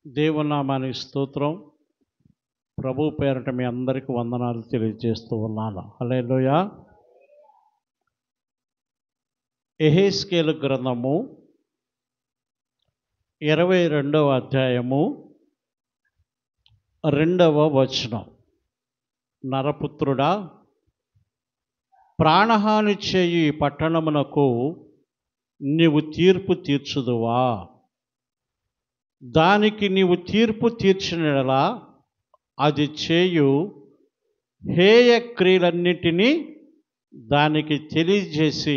దేవునామానికి స్తోత్రం. ప్రభు పేరట మీ అందరికీ వందనాలు తెలియజేస్తూ ఉన్నాను. హల్లెలూయా. యెహెజ్కేలు గ్రంథము 22వ అధ్యాయము 2వ వచనం. నరపుత్రుడా, ప్రాణహాని చేయు ఈ పట్టణమునకు నీవు తీర్పు తీర్చుదువా? దానికి నీవు తీర్పు తీర్చినలా అది చేయు హేయ క్రియలన్నిటినీ దానికి తెలియజేసి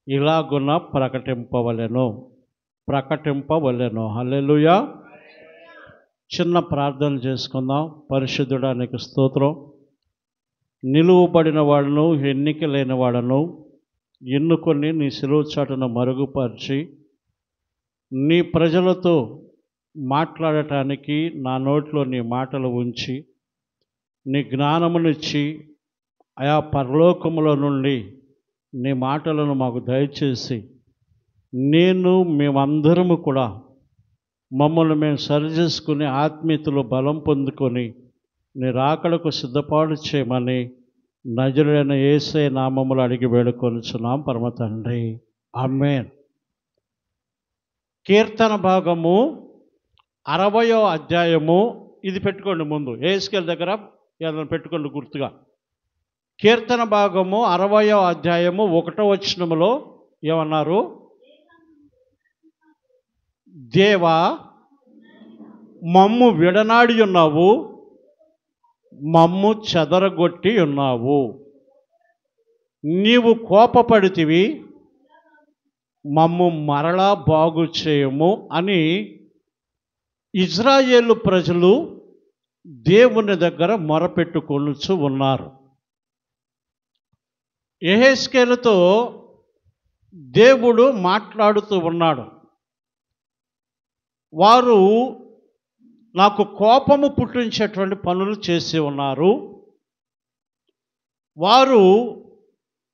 ఇలాగున ప్రకటింపవలెను. హల్లెలూయా. చిన్న ప్రార్థన చేసుకుందాం. పరిశుద్ధుడా నీకు స్తోత్రం. నిలువబడిన వాళ్ళను, ఎన్నిక లేని వాళ్ళను ఎన్నుకొని నీ శిలువ చాటును మరుగుపరిచి నీ ప్రజలతో మాట్లాడటానికి నా నోట్లో నీ మాటలు ఉంచి నీ జ్ఞానమునిచ్చి ఆయా పరలోకముల నుండి నీ మాటలను మాకు దయచేసి మేమందరము కూడా మమ్మల్ని మేము సరిచేసుకుని ఆత్మీయతలో బలం పొందుకొని నీ రాకడకు సిద్ధపాటు చేయమని నజరుడైన యేసయ్య నామములో అడిగి వేడుకొనుచున్నాం పరమ తండ్రి. ఆమేన్. కీర్తన భాగము 60వ అధ్యాయము. ఇది పెట్టుకోండి ముందు, యెహెజ్కేలు దగ్గర ఏదైనా పెట్టుకోండి గుర్తుగా. కీర్తన భాగము 60వ అధ్యాయము 1వ వచనములో ఏమన్నారు? దేవా, మమ్ము విడనాడి ఉన్నావు, మమ్ము చెదరగొట్టి ఉన్నావు. నీవు కోపపడితివి, మమ్ము మరలా బాగు చేయము అని ఇజ్రాయేలు ప్రజలు దేవుని దగ్గర మొరపెట్టుకొనుచు ఉన్నారు. యెహెజ్కేలుతో దేవుడు మాట్లాడుతూ ఉన్నాడు. వారు నాకు కోపము పుట్టించేటువంటి పనులు చేసి ఉన్నారు, వారు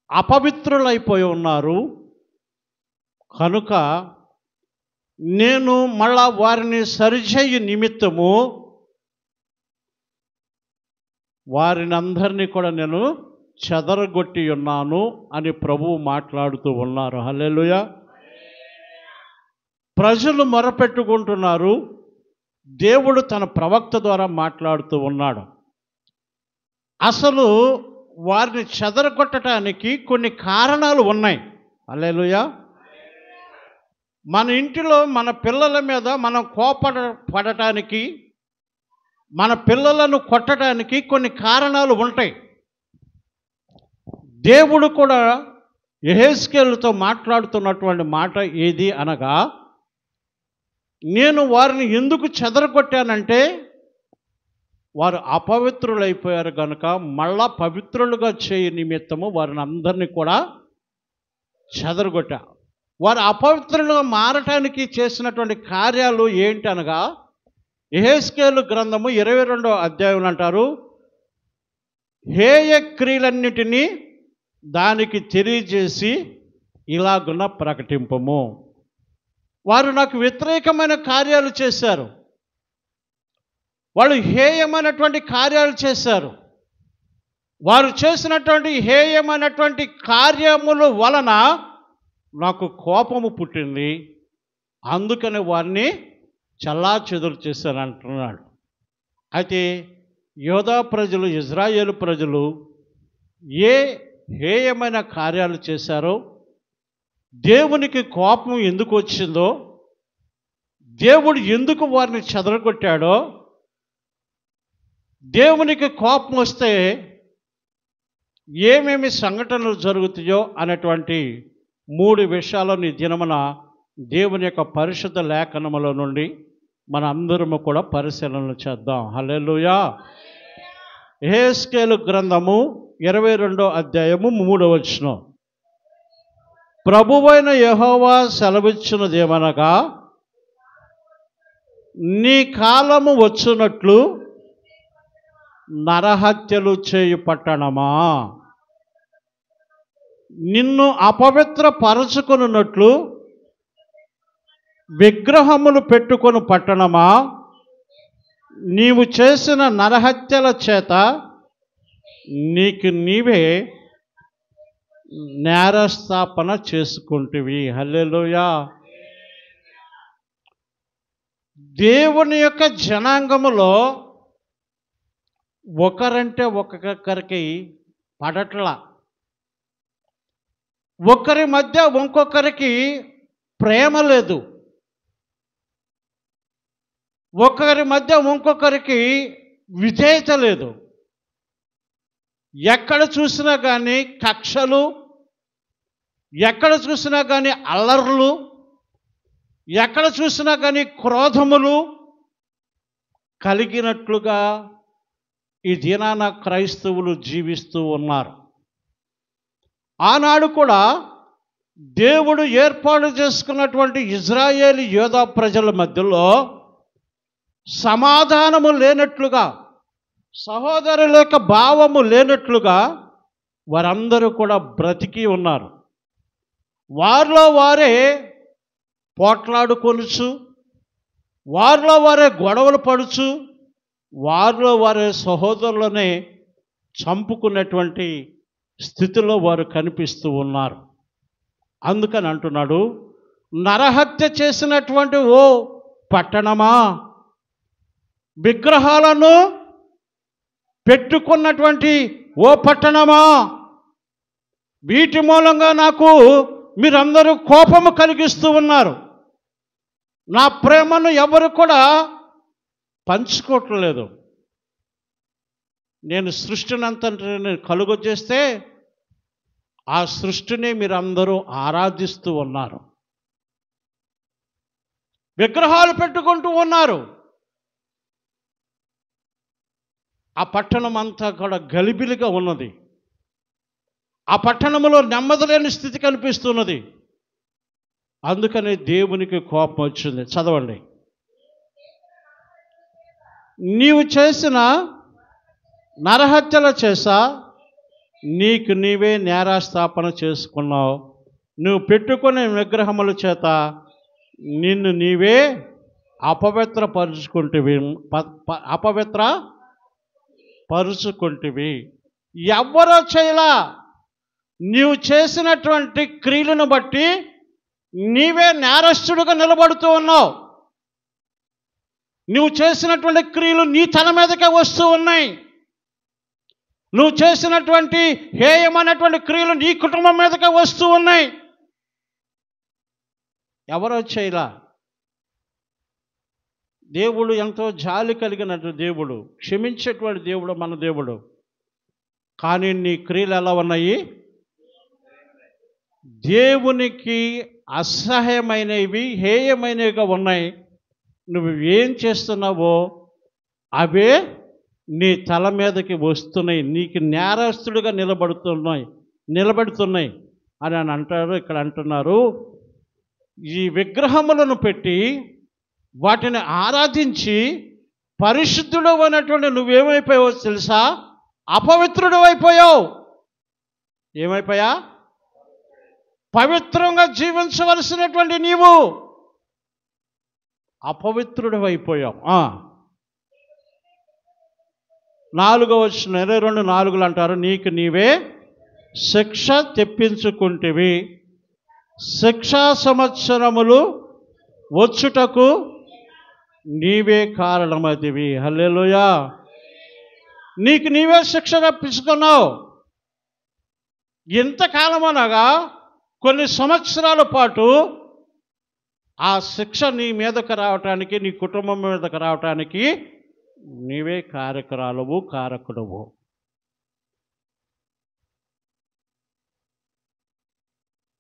అపవిత్రులైపోయి ఉన్నారు, కనుక నేను మళ్ళా వారిని సరిచేయ నిమిత్తము వారిని అందరినీ కూడా నేను చెదరగొట్టి ఉన్నాను అని ప్రభువు మాట్లాడుతూ ఉన్నారు. హల్లెలూయా. ప్రజలు మొరపెట్టుకుంటున్నారు, దేవుడు తన ప్రవక్త ద్వారా మాట్లాడుతూ ఉన్నాడు. అసలు వారిని చెదరగొట్టడానికి కొన్ని కారణాలు ఉన్నాయి. హల్లెలూయా. మన ఇంటిలో మన పిల్లల మీద మనం కోపపడటానికి, మన పిల్లలను కొట్టడానికి కొన్ని కారణాలు ఉంటాయి. దేవుడు కూడా యెహెజ్కేలుతో మాట్లాడుతున్నటువంటి మాట ఏది అనగా, నేను వారిని ఎందుకు చెదరగొట్టానంటే వారు అపవిత్రులైపోయారు కనుక మళ్ళా పవిత్రులుగా చేయ నిమిత్తము వారిని అందరినీ కూడా చెదరగొట్టా. వారు అపవిత్రులుగా మారటానికి చేసినటువంటి కార్యాలు ఏంటి అనగా, యెహెజ్కేలు గ్రంథము 22వ అధ్యాయం అంటారు, హేయ క్రియలన్నిటినీ దానికి తెలియజేసి ఇలాగున ప్రకటింపము. వారు నాకు వ్యతిరేకమైన కార్యాలు చేశారు, వాళ్ళు హేయమైనటువంటి కార్యాలు చేశారు. వారు చేసినటువంటి హేయమైనటువంటి కార్యముల వలన నాకు కోపము పుట్టింది, అందుకని వారిని చెల్లాచెదురు చేశాను అంటున్నాడు. అయితే యోధా ప్రజలు, ఇజ్రాయేలు ప్రజలు ఏ హేయమైన కార్యాలు చేశారో, దేవునికి కోపం ఎందుకు వచ్చిందో, దేవుడు ఎందుకు వారిని చెదరగొట్టాడో, దేవునికి కోపం వస్తే ఏమేమి సంఘటనలు జరుగుతాయో అనేటువంటి 3 విషయాలను ఈ దినమున దేవుని యొక్క పరిశుద్ధ లేఖనముల నుండి మన అందరము కూడా పరిశీలన చేద్దాం. హల్లెలూయా. యెహెజ్కేలు గ్రంథము 22వ అధ్యాయము 3వ వచనం. ప్రభువైన యెహోవా సెలవిచ్చినదేమనగా, నీ కాలము వచ్చునట్లు నరహత్యలు చేయు పట్టణమా, నిన్ను అపవిత్ర పరచుకొనున్నట్లు విగ్రహములు పెట్టుకొని పట్టణమా, నీవు చేసిన నరహత్యల చేత నీకు నీవే నేరస్థాపన చేసుకుంటివి. హల్లెలూయా. దేవుని యొక్క జనాంగములో ఒకరంటే ఒక్కొక్కరికి పడట్లా, ఒకరి మధ్య ఇంకొకరికి ప్రేమ లేదు, ఒకరి మధ్య ఇంకొకరికి విధేయత లేదు. ఎక్కడ చూసినా కానీ కక్షలు, ఎక్కడ చూసినా కానీ అల్లర్లు, ఎక్కడ చూసినా కానీ క్రోధములు కలిగినట్లుగా ఈ దినాన క్రైస్తవులు జీవిస్తూ ఉన్నారు. ఆనాడు కూడా దేవుడు ఏర్పాటు చేసుకున్నటువంటి ఇజ్రాయేలు యోధా ప్రజల మధ్యలో సమాధానము లేనట్లుగా, సహోదరుల యొక్క భావము లేనట్లుగా వారందరూ కూడా బ్రతికి ఉన్నారు. వారిలో వారే పోట్లాడుకొనుచు, వారిలో వారే గొడవలు పడుచు, వారిలో వారే సహోదరులనే చంపుకున్నటువంటి స్థితిలో వారు కనిపిస్తూ ఉన్నారు. అందుకని అంటున్నాడు, నరహత్య చేసినటువంటి ఓ పట్టణమా, విగ్రహాలను పెట్టుకున్నటువంటి ఓ పట్టణమా, వీటి మూలంగా నాకు మీరందరూ కోపము కలిగిస్తూ ఉన్నారు. నా ప్రేమను ఎవరు కూడా పంచుకోవట్లేదు. నేను సృష్టినంతటిని కలుగజేస్తే ఆ సృష్టిని మీరందరూ ఆరాధిస్తూ ఉన్నారు, విగ్రహాలు పెట్టుకుంటూ ఉన్నారు. ఆ పట్టణం అంతా కూడా గలిబిలిగా ఉన్నది. ఆ పట్టణంలో నెమ్మది లేని స్థితి కనిపిస్తున్నది. అందుకని దేవునికి కోపం వచ్చింది. చదవండి. నీవు చేసిన నరహత్యల చేసా నీకు నీవే నేరస్థాపన చేసుకున్నావు. నువ్వు పెట్టుకునే విగ్రహముల చేత నిన్ను నీవే అపవిత్రపరుచుకుంటివి. ఎవ్వరో చేయలా. నీవు చేసినటువంటి క్రియలను బట్టి నీవే నేరస్తుడుగా నిలబడుతూ ఉన్నావు. నువ్వు చేసినటువంటి క్రియలు నీ తల మీదకే వస్తూ ఉన్నాయి. నువ్వు చేసినటువంటి హేయమైనటువంటి క్రియలు నీ కుటుంబం మీదకే వస్తూ ఉన్నాయి. ఎవరో చేయలా. దేవుడు ఎంతో జాలి కలిగినట్టు దేవుడు, క్షమించేటువంటి దేవుడు మన దేవుడు. కానీ నీ క్రియలు ఎలా ఉన్నాయి? దేవునికి అసహ్యమైనవి, హేయమైనవిగా ఉన్నాయి. నువ్వు ఏం చేస్తున్నావో అవే నీ తల మీదకి వస్తున్నాయి, నీకు నేరస్తుడిగా నిలబడుతున్నాయి అని అంటారు. ఇక్కడ అంటున్నారు, ఈ విగ్రహములను పెట్టి వాటిని ఆరాధించి పరిశుద్ధుడు అయినటువంటి నువ్వేమైపోయావో తెలుసా? అపవిత్రుడు అయిపోయావు. ఏమైపోయా? పవిత్రంగా జీవించవలసినటువంటి నీవు అపవిత్రుడు అయిపోయావు. 4:22 అంటారు, నీకు నీవే శిక్ష తెప్పించుకుంటివి. శిక్షా సంవత్సరములు వచ్చుటకు నీవే కారణమదివి. హల్లెలూయా. నీకు నీవే శిక్ష తెప్పించుకున్నావు. ఇంతకాలం అనగా కొన్ని సంవత్సరాల పాటు ఆ శిక్ష నీ మీదకు రావటానికి, నీ కుటుంబం మీదకు రావటానికి నీవే కారకుడవు.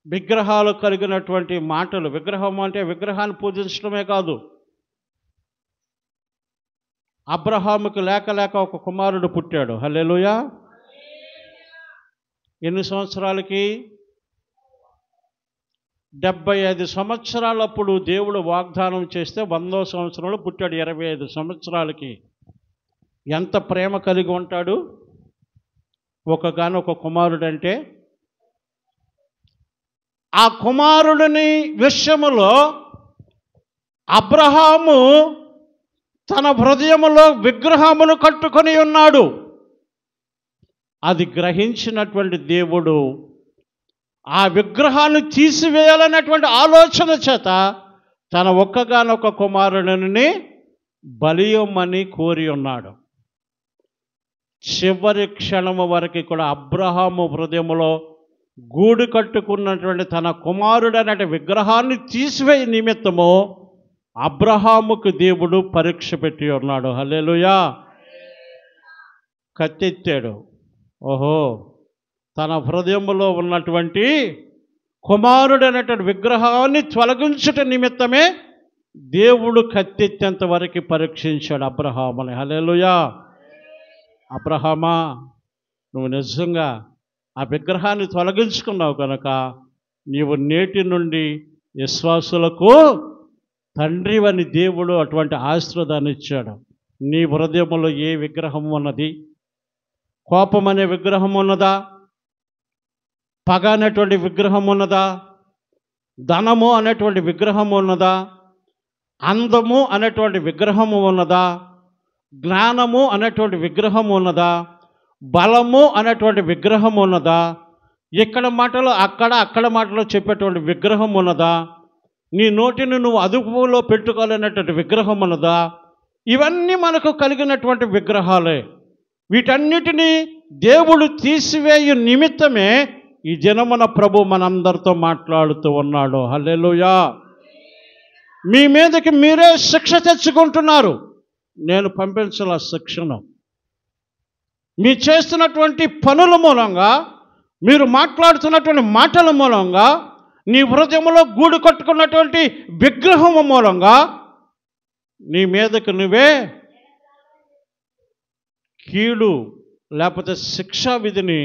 విగ్రహాలు కలిగినటువంటి మాటలు, విగ్రహం అంటే విగ్రహాన్ని పూజించడమే కాదు. అబ్రహాముకు లేక ఒక కుమారుడు పుట్టాడు. హల్లెలూయా. ఎన్ని సంవత్సరాలకి? 75 సంవత్సరాలప్పుడు దేవుడు వాగ్దానం చేస్తే 100వ సంవత్సరంలో పుట్టాడు. 25 సంవత్సరాలకి. ఎంత ప్రేమ కలిగి ఉంటాడు ఒకగానొక కుమారుడంటే. ఆ కుమారుడిని విషయములో అబ్రహాము తన హృదయములో విగ్రహమును కట్టుకొని ఉన్నాడు. అది గ్రహించినటువంటి దేవుడు ఆ విగ్రహాన్ని తీసివేయాలనేటువంటి ఆలోచన చేత తన ఒక్కగానొక్క కుమారుడిని బలియమని కోరి ఉన్నాడు. చివరి క్షణము వరకు కూడా అబ్రహాము హృదయములో గూడు కట్టుకున్నటువంటి తన కుమారుడనే విగ్రహాన్ని తీసివేయ నిమిత్తము అబ్రహాముకు దేవుడు పరీక్ష పెట్టి ఉన్నాడు. హల్లెలూయా. కత్తెత్తాడు. ఓహో, తన హృదయములో ఉన్నటువంటి కుమారుడనేటువంటి విగ్రహాన్ని తొలగించుట నిమిత్తమే దేవుడు కత్తెత్తేంత వరకు పరీక్షించాడు అబ్రహాముని. హల్లెలూయా. అబ్రహామా, నువ్వు నిజంగా ఆ విగ్రహాన్ని తొలగించుకున్నావు కనుక నీవు నేటి నుండి విశ్వాసులకు తండ్రివని దేవుడు అటువంటి ఆశీర్వాదాన్ని ఇచ్చాడు. నీ హృదయంలో ఏ విగ్రహం ఉన్నది? కోపం అనే విగ్రహం ఉన్నదా? పగ అనేటువంటి విగ్రహం ఉన్నదా? ధనము అనేటువంటి విగ్రహం ఉన్నదా? అందము అనేటువంటి విగ్రహము ఉన్నదా? జ్ఞానము అనేటువంటి విగ్రహం ఉన్నదా? బలము అనేటువంటి విగ్రహం ఉన్నదా? ఇక్కడ మాటలు అక్కడ మాటలు చెప్పేటువంటి విగ్రహం ఉన్నదా? నీ నోటిని నువ్వు అదుపులో పెట్టుకోలేనటువంటి విగ్రహం ఉన్నదా? ఇవన్నీ మనకు కలిగినటువంటి విగ్రహాలే. వీటన్నిటినీ దేవుడు తీసివేయు నిమిత్తమే ఈ జనమున ప్రభు మనందరితో మాట్లాడుతూ ఉన్నాడు. హల్లెలూయా. మీ మీదకి మీరే శిక్ష తెచ్చుకుంటున్నారు. నేను పంపించాల శిక్షను. మీ చేస్తున్నటువంటి పనుల మూలంగా, మీరు మాట్లాడుతున్నటువంటి మాటల మూలంగా, నీ హృదయంలో గూడు కట్టుకున్నటువంటి విగ్రహం మూలంగా నీ మీదకు నువ్వే కీడు లేకపోతే శిక్షా విధిని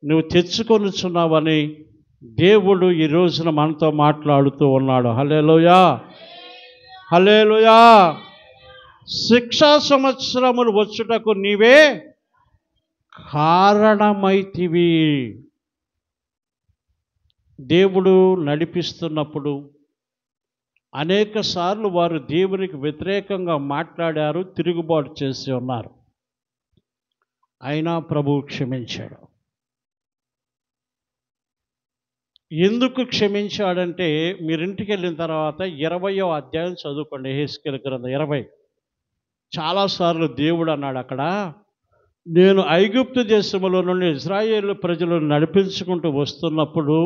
నువ్వు తెచ్చుకొనుచున్నావని దేవుడు ఈ రోజున మనతో మాట్లాడుతూ ఉన్నాడు. హల్లెలూయా. హల్లెలూయా. శిక్షా సంవత్సరములు వచ్చుటకు నీవే కారణమైతివి. దేవుడు నడిపిస్తున్నప్పుడు అనేక సార్లు వారు దేవునికి వ్యతిరేకంగా మాట్లాడారు, తిరుగుబాటు చేసి ఉన్నారు. అయినా ప్రభువు క్షమించాడు. ఎందుకు క్షమించాడంటే, మీరింటికి వెళ్ళిన తర్వాత 20వ అధ్యాయం చదువుకోండి. యెహెజ్కేలు గ్రంథం 20. చాలాసార్లు దేవుడు అన్నాడు అక్కడ, నేను ఐగుప్తు దేశంలో నుండి ఇశ్రాయేలు ప్రజలను నడిపించుకుంటూ వస్తున్నప్పుడు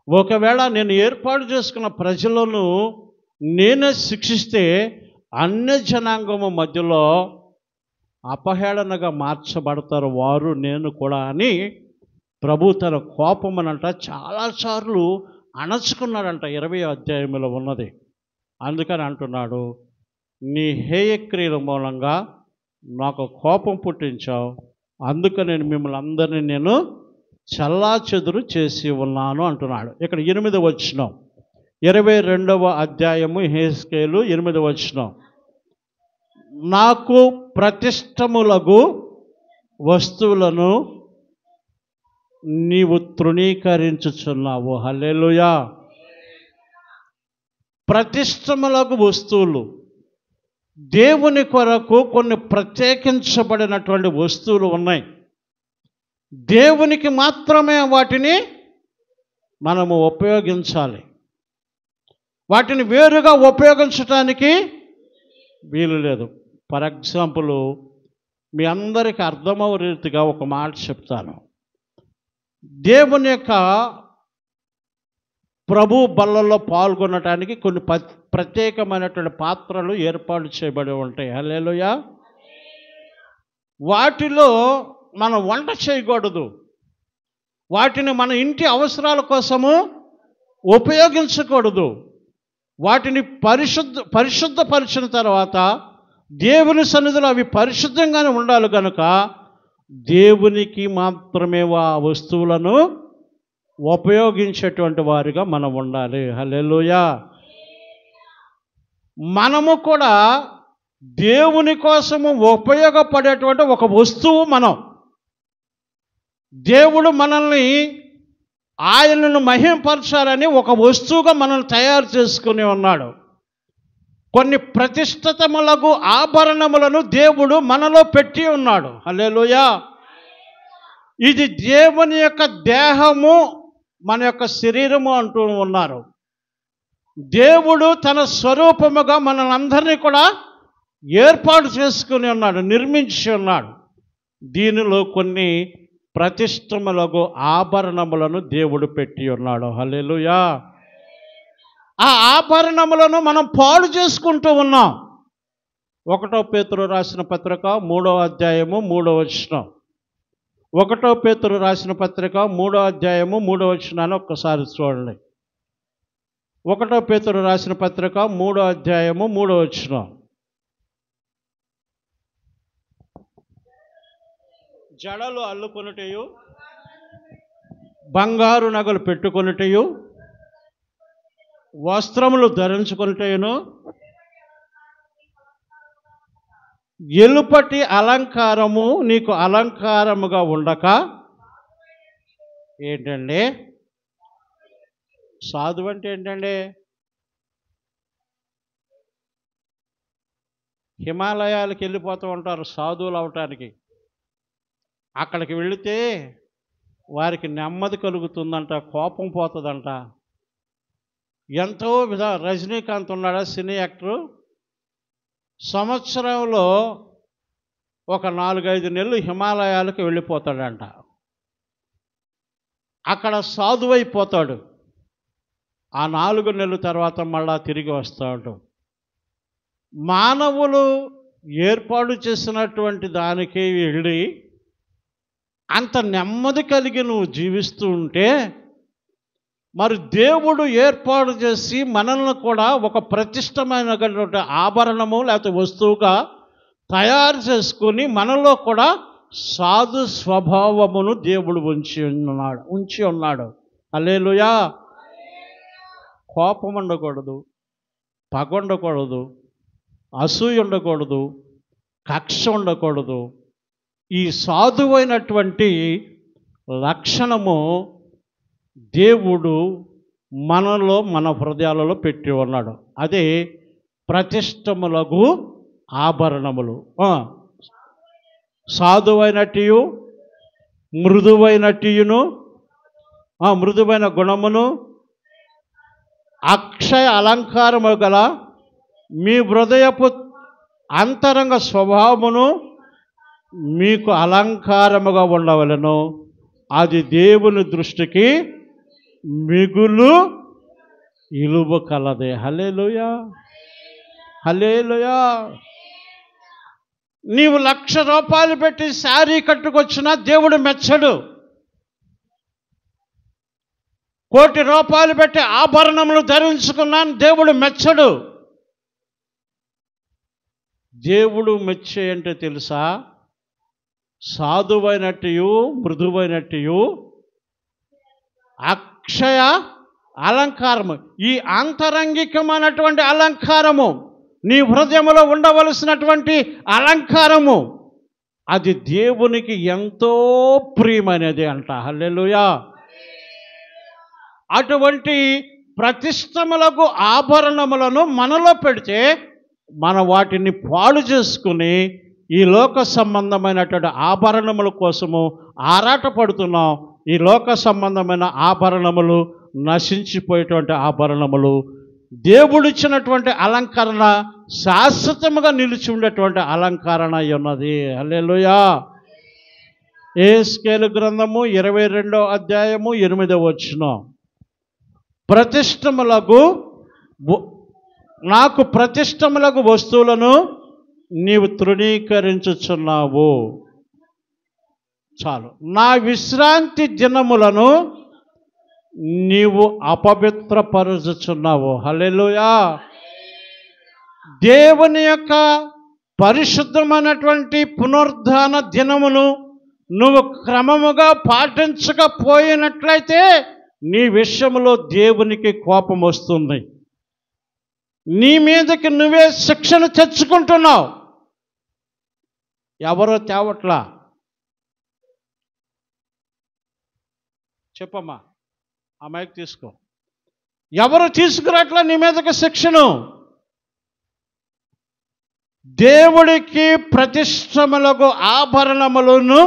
ఒకవేళ నేను ఏర్పాటు చేసుకున్న ప్రజలను నేనే శిక్షిస్తే అన్య జనాంగము మధ్యలో అపహేళనగా మార్చబడతారు వారు, నేను కూడా అని ప్రభు తన కోపమనంట చాలాసార్లు అణచుకున్నాడంట. 20వ అధ్యాయంలో ఉన్నది. అందుకని అంటున్నాడు, నీ హేయక్రియల మూలంగా నాకు కోపం పుట్టించావు, అందుకని నేను మిమ్మల్ని అందరినీ నేను చల్లాచెదురు చేసి ఉన్నాను అంటున్నాడు. ఇక్కడ 8వ వచనం, 22వ అధ్యాయము యెహెజ్కేలు 8వ వచనం. నాకు ప్రతిష్టములగు వస్తువులను నీవు తృణీకరించుచున్నావు. హల్లెలూయా. ప్రతిష్టములకు వస్తువులు, దేవుని కొరకు కొన్ని ప్రత్యేకించబడినటువంటి వస్తువులు ఉన్నాయి. దేవునికి మాత్రమే వాటిని మనము ఉపయోగించాలి. వాటిని వేరుగా ఉపయోగించడానికి వీలు లేదు. ఫర్ ఎగ్జాంపుల్, మీ అందరికీ అర్థమయ్యే రీతిగా ఒక మాట చెప్తాను. దేవుని యొక్క ప్రభు బల్లలో పాల్గొనడానికి కొన్ని ప్రత్యేకమైనటువంటి పాత్రలు ఏర్పాటు చేయబడి ఉంటాయి. హల్లెలూయా. వాటిలో మనం వంట చేయకూడదు. వాటిని మన ఇంటి అవసరాల కోసము ఉపయోగించకూడదు. వాటిని పరిశుద్ధపరిచిన తర్వాత దేవుని సన్నిధిలో అవి పరిశుద్ధంగానే ఉండాలి కనుక దేవునికి మాత్రమే ఆ వస్తువులను ఉపయోగించేటువంటి వారిగా మనం ఉండాలి. హల్లెలూయా. మనము కూడా దేవుని కోసము ఉపయోగపడేటువంటి ఒక వస్తువు మనం. దేవుడు మనల్ని ఆయనను మహిమపరచాలని ఒక వస్తువుగా మనల్ని తయారు చేసుకుని ఉన్నాడు. కొన్ని ప్రతిష్ఠితములకు ఆభరణములను దేవుడు మనలో పెట్టి ఉన్నాడు. హల్లెలూయా. ఇది దేవుని యొక్క దేహము, మన యొక్క శరీరము అంటూ ఉన్నారు. దేవుడు తన స్వరూపముగా మనలందరినీ కూడా ఏర్పాటు చేసుకుని ఉన్నాడు, నిర్మించి ఉన్నాడు. దీనిలో కొన్ని ప్రతిష్టములకు ఆభరణములను దేవుడు పెట్టి ఉన్నాడు. హల్లెలూయా. ఆ ఆభరణములను మనం పాడు చేసుకుంటూ ఉన్నాం. 1 పేతురు రాసిన పత్రిక 3వ అధ్యాయము 3వ వచనం. 1 పేతురు రాసిన పత్రిక 3వ అధ్యాయము 3వ వచనాన్ని ఒక్కసారి చూడండి. 1 పేతురు రాసిన పత్రిక 3వ అధ్యాయము 3వ వచనం. జడలు అల్లుకొనుటయు, బంగారు నగలు పెట్టుకొనుటయు, వస్త్రములు ధరించుకొనుటయును, ఎలుపటి అలంకారము నీకు అలంకారముగా ఉండక, ఏంటండి సాధువు అంటే ఏంటండి? హిమాలయాలకు వెళ్ళిపోతూ ఉంటారు సాధువులు అవటానికి. అక్కడికి వెళితే వారికి నెమ్మది కలుగుతుందంట, కోపం పోతుందంట. ఎంతో రజనీకాంత్ ఉన్నాడా, సినీ యాక్టరు, సంవత్సరంలో ఒక 4-5 నెలలు హిమాలయాలకు వెళ్ళిపోతాడంట. అక్కడ సాధువైపోతాడు. ఆ 4 నెలల తర్వాత మళ్ళా తిరిగి వస్తాడు. మానవులు ఏర్పాటు చేసినటువంటి దానికి వెళ్ళి అంత నెమ్మది కలిగి నువ్వు జీవిస్తూ ఉంటే, మరి దేవుడు ఏర్పాటు చేసి మనల్ని కూడా ఒక ప్రతిష్టమైనటువంటి ఆభరణము లేకపోతే వస్తువుగా తయారు చేసుకొని మనలో కూడా సాధు స్వభావమును దేవుడు ఉంచి ఉన్నాడు. హల్లెలూయా. కోపం ఉండకూడదు, పగ ఉండకూడదు, అసూయ ఉండకూడదు, కక్ష ఉండకూడదు. ఈ సాధువైనటువంటి లక్షణము దేవుడు మనలో, మన హృదయాలలో పెట్టి ఉన్నాడు. అదే ప్రతిష్టములకు ఆభరణములు. సాధువైనట్టు, మృదువైనట్టును, మృదువైన గుణమును, అక్షయ అలంకారము గల మీ హృదయపు అంతరంగ స్వభావమును మీకు అలంకారముగా ఉండవలెను. అది దేవుని దృష్టికి మిగులు ఇలువ కలదే. హల్లెలూయా. హల్లెలూయా. నీవు 1,00,000 రూపాయలు పెట్టి శారీ కట్టుకొచ్చినా దేవుడు మెచ్చడు. 1,00,00,000 రూపాయలు పెట్టి ఆభరణములు ధరించుకున్నాను, దేవుడు మెచ్చడు. దేవుడు మెచ్చే అంటే తెలుసా? సాధువైనట్టు, మృదువైనట్టు, అక్షయ అలంకారము. ఈ ఆంతరంగికమైనటువంటి అలంకారము, నీ హృదయంలో ఉండవలసినటువంటి అలంకారము, అది దేవునికి ఎంతో ప్రియమైనది అంట. హల్లెలూయా. అటువంటి ప్రతిష్టములకు ఆభరణములను మనలో పెడితే మన వాటిని పాడు చేసుకుని ఈ లోక సంబంధమైనటువంటి ఆభరణముల కోసము ఆరాటపడుతున్నాం. ఈ లోక సంబంధమైన ఆభరణములు నశించిపోయేటువంటి ఆభరణములు, దేవుడిచ్చినటువంటి అలంకరణ శాశ్వతముగా నిలిచి ఉండేటువంటి అలంకరణ ఉన్నది. హల్లెలూయా. యెహెజ్కేలు గ్రంథము 22వ అధ్యాయము 8వ వచనం. నాకు ప్రతిష్టములకు వస్తువులను నీవు తృణీకరించుచున్నావు. చాలు. నా విశ్రాంతి దినములను నీవు అపవిత్రపరుచుచున్నావు. హల్లెలూయా. దేవుని యొక్క పరిశుద్ధమైనటువంటి పునరుద్ధాన దినమును నువ్వు క్రమముగా పాటించకపోయినట్లయితే నీ విషయంలో దేవునికి కోపం వస్తుంది. నీ మీదకి నువ్వే శిక్షను తెచ్చుకుంటున్నావు. ఎవరో తేవట్లా. చెప్పమ్మా, ఆ మైక్ తీసుకో. ఎవరు తీసుకురాట్లా నీ మీదకి శిక్షను? దేవుడికి ప్రతిష్టములకు ఆభరణములను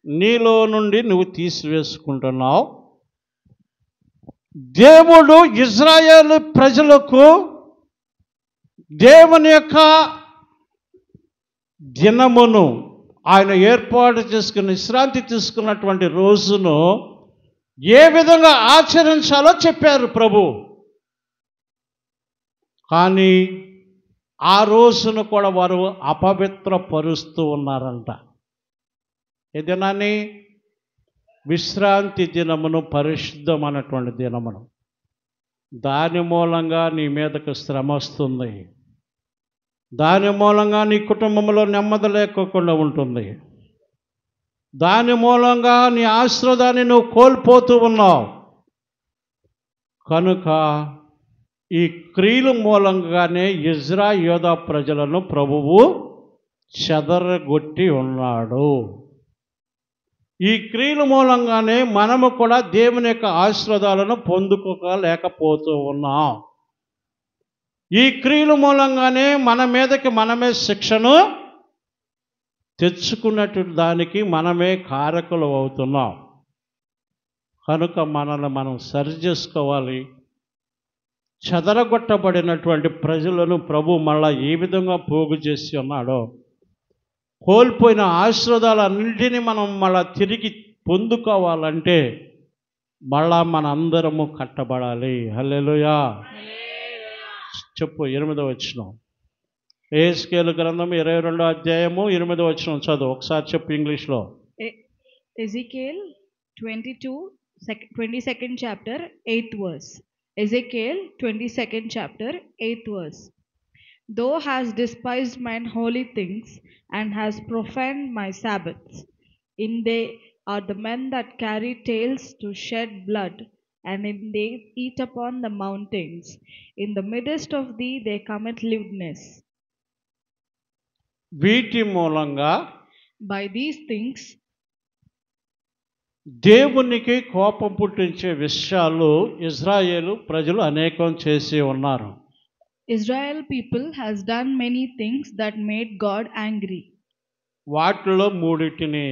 నీలో నుండి నువ్వు తీసివేసుకుంటున్నావు. దేవుడు ఇజ్రాయేలు ప్రజలకు దేవుని యొక్క దినమును, ఆయన ఏర్పాటు చేసుకుని విశ్రాంతి తీసుకున్నటువంటి రోజును ఏ విధంగా ఆచరించాలో చెప్పారు ప్రభు. కానీ ఆ రోజును కూడా వారు అపవిత్రపరుస్తూ ఉన్నారంట. ఏ దినాన్ని? విశ్రాంతి దినమును, పరిశుద్ధమైనటువంటి దినమును. దాని మూలంగా నీ మీదకు శ్రమ వస్తుంది. దాని మూలంగా నీ కుటుంబంలో నెమ్మది లేకోకుండా ఉంటుంది. దాని మూలంగా నీ ఆశీర్వాదాన్ని నువ్వు కోల్పోతూ ఉన్నావు. కనుక ఈ క్రియల మూలంగానే ఇజ్రాయేలు యూదా ప్రజలను ప్రభువు చెదరగొట్టి ఉన్నాడు. ఈ క్రియల మూలంగానే మనము కూడా దేవుని యొక్క ఆశీర్వాదాలను పొందుకోలేకపోతూ ఉన్నాం. ఈ క్రియల మూలంగానే మన మీదకి మనమే శిక్షను తెచ్చుకున్నట్టు దానికి మనమే కారకులు అవుతున్నాం. కనుక మనల్ని మనం సరి చేసుకోవాలి. చెదరగొట్టబడినటువంటి ప్రజలను ప్రభు మళ్ళా ఏ విధంగా పోగు చేసి ఉన్నాడో, కోల్పోయిన ఆశీర్వాదాలన్నింటినీ మనం మళ్ళా తిరిగి పొందుకోవాలంటే మళ్ళా మన అందరము కట్టబడాలి. హల్లెలూయా. చెప్పు 8వ వచనం. యెహెజ్కేలు గ్రంథం 22వ అధ్యాయము 8వ వచనం చదువు ఒకసారి చెప్పు ఇంగ్లీష్లో. Ezekiel 22nd chapter 8th verse. Ezekiel 22nd chapter 8th verse. Thou hast despised mine holy things and hast profaned my Sabbaths. In they are the men that carry tails to shed blood, and in they eat upon the mountains. In the midst of thee they commit lewdness. వీటి మూలంగా, by these things, దేవునికి కోపం పుట్టించే విషయాలు ఇజ్రాయేలు ప్రజలు అనేకం చేసి ఉన్నారు. Israel people has done many things that made God angry. వాటిలో మూడింటిని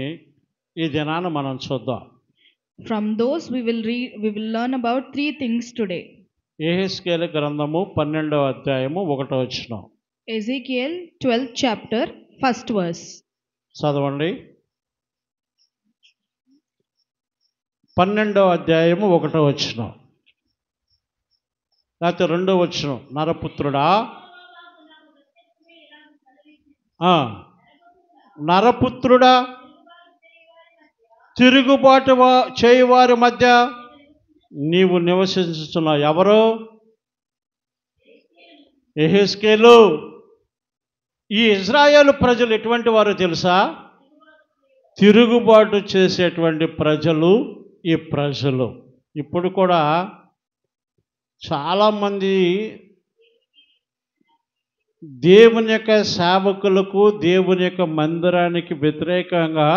ఈ దినాన మనం చూద్దాం. From those we will learn about 3 things today. యెహెజ్కేలు గ్రంథము 12వ అధ్యాయము 1వ వచనం. Ezekiel 12th chapter 1st verse. చదవండి. 12వ అధ్యాయము 1వ వచనం. లేకపోతే 2వ వచనం. నరపుత్రుడా, నరపుత్రుడా, తిరుగుబాటు చేయువారి మధ్య నీవు నివసించుతున్నావు. ఎవరు? యెహెజ్కేలు. ఈ ఇజ్రాయేలు ప్రజలు ఎటువంటి వారు తెలుసా? తిరుగుబాటు చేసేటువంటి ప్రజలు ఈ ప్రజలు. ఇప్పుడు కూడా చాలామంది దేవుని యొక్క సేవకులకు, దేవుని యొక్క మందిరానికి వ్యతిరేకంగా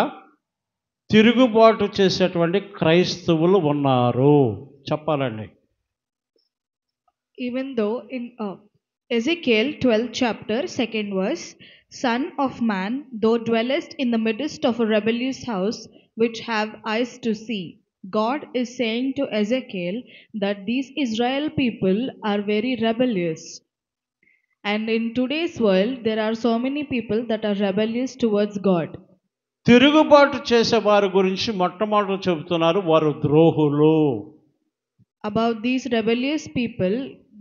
తిరుగుబాటు చేసేటువంటి క్రైస్తవులు ఉన్నారు. చెప్పాలండి. Even though in Ezekiel 12th chapter 2nd verse, Son of man, thou dwellest in the midst of a rebellious house which have eyes to see. God is saying to Ezekiel that these Israel people are very rebellious. And in today's world, there are so many people that are rebellious towards God. తిరుగుబాటు చేసే వారి గురించి మొట్టమొదట చెబుతున్నారు, వారు ద్రోహులు. About these rebellious people,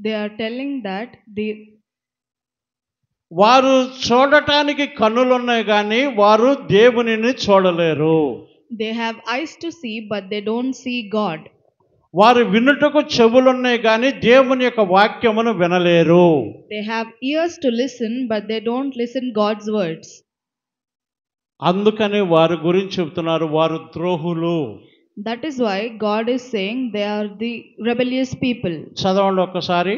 they are telling that వారు చూడటానికి కన్నులున్నాయి కానీ వారు దేవునిని చూడలేరు. They have eyes to see, but they don't see God. వారు వినుటకు చెవులున్నాయి కానీ దేవుని యొక్క వాక్యమును వినలేరు. They have ears to listen, but they don't listen God's words. అందుకని వారి గురించి చెబుతున్నారు, వారు ద్రోహులు. That is why God is saying they are the rebellious people. చదవండి ఒక్కసారి.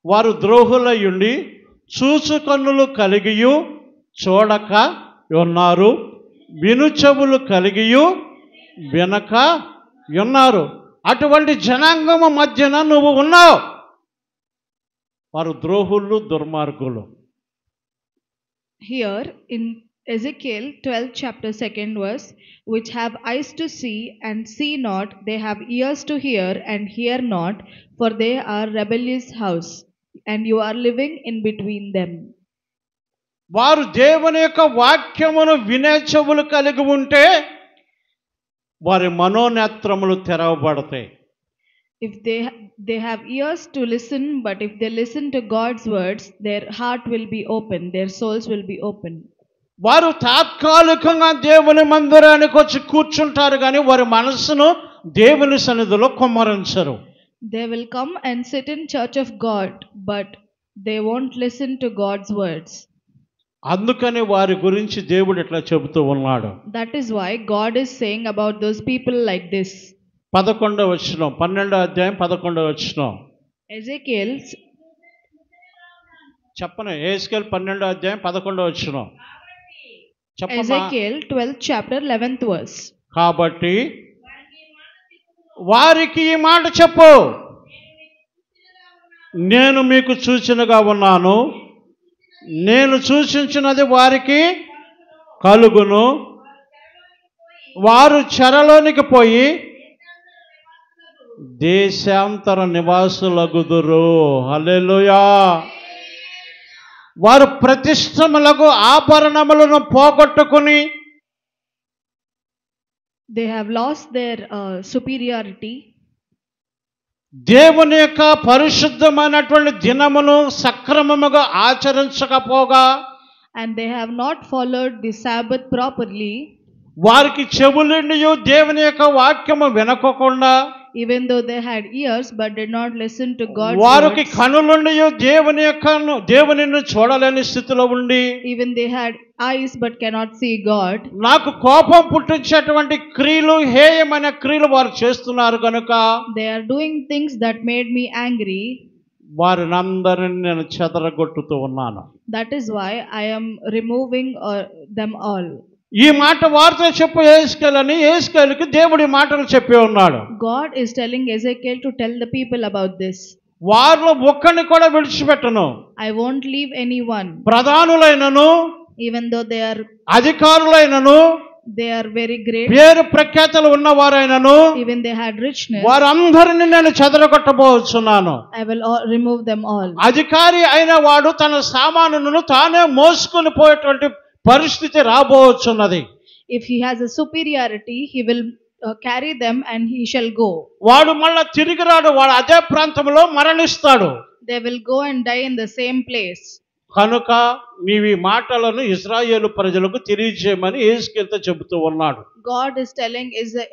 వారు ద్రోహులయ్యుండి చూచు కన్నులు కలిగియు చూడక ఉన్నారు, విను చెవులు కలిగియు వినక ఉన్నారు. అటువంటి జనాంగము మధ్యన నువ్వు ఉన్నావు. వారు ద్రోహులు, దుర్మార్గులు. Here in Ezekiel 12 chapter 2nd verse, which have eyes to see and see not, they have ears to hear and hear not, for they are rebellious house, and you are living in between them. వారు దేవుని యొక్క వాక్యమును వినే చెవులు కలిగి ఉంటే వారి మనోనేత్రములు తెరవబడతాయి. If they have ears to listen, but if they listen to God's words, their heart will be open, their souls will be open. వారు తాత్కాలికంగా దేవుని మందిరానికి వచ్చి కూర్చుంటారు కానీ వారి మనస్సును దేవుని సన్నిధిలో కుమ్మరించరు. They will come and sit in church of God, but they won't listen to God's words. అందుకని వారి గురించి దేవుడు ఇట్లా చెబుతూ ఉన్నాడు. That is why God is saying about those people like this. 11వ వచనం, 12వ అధ్యాయం 11వ వచనం. Ezekiel చెప్పను. ఎహెజ్కేల్ 12వ అధ్యాయం 11వ వచనం. చెప్పమ్మా. Ezekiel 12th chapter 11th verse. కాబట్టి వారికి ఈ మాట చెప్పు, నేను మీకు సూచనగా ఉన్నాను, నేను సూచించినది వారికి కలుగును, వారు చెరలోనికి పోయి దేశాంతర నివాసులగుదురు. హల్లెలూయా. వారు ప్రతిష్టములకు ఆభరణములను పోగొట్టుకుని They have lost their superiority. దేవుని యొక్క పరిశుద్ధమైనటువంటి దినమును సక్రమముగా ఆచరించకపోగా, And they have not followed the Sabbath properly. వారికి చెవులుండియు దేవుని యొక్క వాక్యము వినకోకుండా, Even though they had ears but did not listen to God's వారికి words. కనులుండియు దేవునిని చూడలేని స్థితిలో ఉండి, Even they had eyes but cannot see God. నాకు కోపం పుట్టించేటువంటి క్రియలు, హేయమైన క్రియలు వారు చేస్తున్నారు కనుక They are doing things that made me angry. వారినందరిని నేను చెదరగొట్టుతూ ఉన్నాను. That is why I am removing them all. ఈ మాట వారితో చెప్పు ఎహెజ్కేల్ అని ఎహెజ్కేలుకి దేవుడి మాటలు చెప్పి ఉన్నాడు. God is telling Ezekiel to tell the people about this. వారిలో ఒక్కడిని కూడా విడిచిపెట్టను. I won't leave anyone. ప్రధానులైనను, Even though they అధికారులైనను, are very great. పేరు ప్రఖ్యాతలు ఉన్నవారైనను, Even they had richness. వారందరిని నేను చెదరగొట్టబోతున్నాను. I will remove them all. అధికారి అయిన వాడు తన సామానును తానే మోసుకొని పోయేటువంటి పరిస్థితి రాబోతున్నది. If he has a superiority, he will carry them and he shall go. వాడు మళ్ళా తిరిగి రాడు, వాడు అదే ప్రాంతంలో మరణిస్తాడు. They will go and die in the same place. కనుక నీవి మాటలను ఇశ్రాయేలు ప్రజలకు తెలియజేయమని ఎహెజ్కేలుతో చెబుతూ ఉన్నాడు. God is telling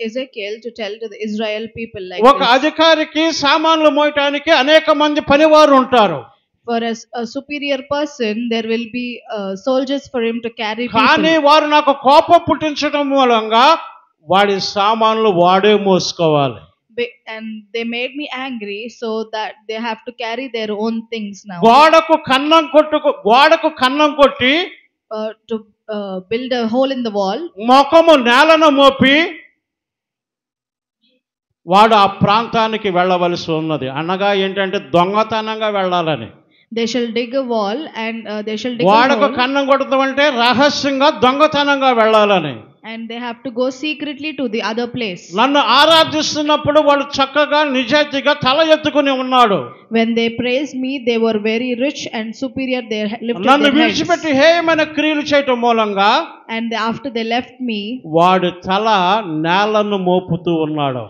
Ezekiel to tell to the Israel people like ఒక this. అధికారికి సామాన్లు మోయటానికి అనేక మంది పనివారు ఉంటారు. For a superior person, there will be soldiers for him to carry కానీ people. వారు నాకు కోపం పుట్టించడం మూలంగా వాడి సామాన్లు వాడే మోసుకోవాలి. And they made me angry, so that they have to carry their own things now. గోడకు కన్నం కొట్టి To build a hole in the wall. ముఖము నేలను మోపి వాడు ఆ ప్రాంతానికి వెళ్ళవలసి ఉన్నది. అనగా ఏంటంటే దొంగతనంగా వెళ్ళాలని. They shall dig a wall and they shall dig a వాడకు hole. కన్నం కొడతామంటే రహస్యంగా దొంగతనంగా వెళ్ళాలని. And they have to go secretly to the other place. నన్ను ఆరాధిస్తున్నప్పుడు వాడు చక్కగా నిజాయితీగా తల ఎత్తుకుని ఉన్నాడు. When they praised me, they were very rich and superior. They lifted నన్ను their heads. విడిచిపెట్టి హేయమైన క్రియలు చేయటం మూలంగా And after they left me, వాడు తల నేలను మోపుతూ ఉన్నాడు.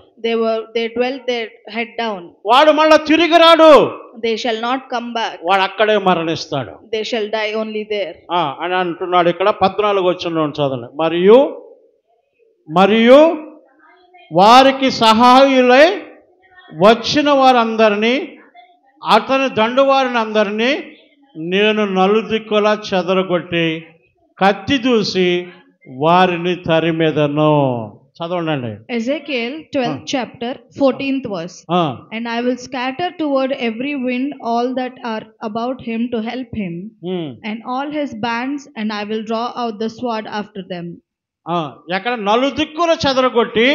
they dwelt their head down. వాడు మళ్ళా తిరిగి రాడు, They shall not come back. వాడు అక్కడే మరణిస్తాడు They shall die only there. అని అంటున్నాడు. ఇక్కడ 14 వచనం చదవండి. మరియు వారికి సహాయులై వచ్చిన వారందరినీ, అతని దండువారిని అందరినీ నేను నలుదిక్కులా చెదరగొట్టి కత్తి దూసి వారిని తరిమెదను. చదవండి. Ezekiel 12th chapter 14th verse. And I will scatter toward every wind all that are about him to help him, and all his bands, and I will draw out the sword after them. ఎక్కడ నలుదిక్కుల చెదరగొట్టి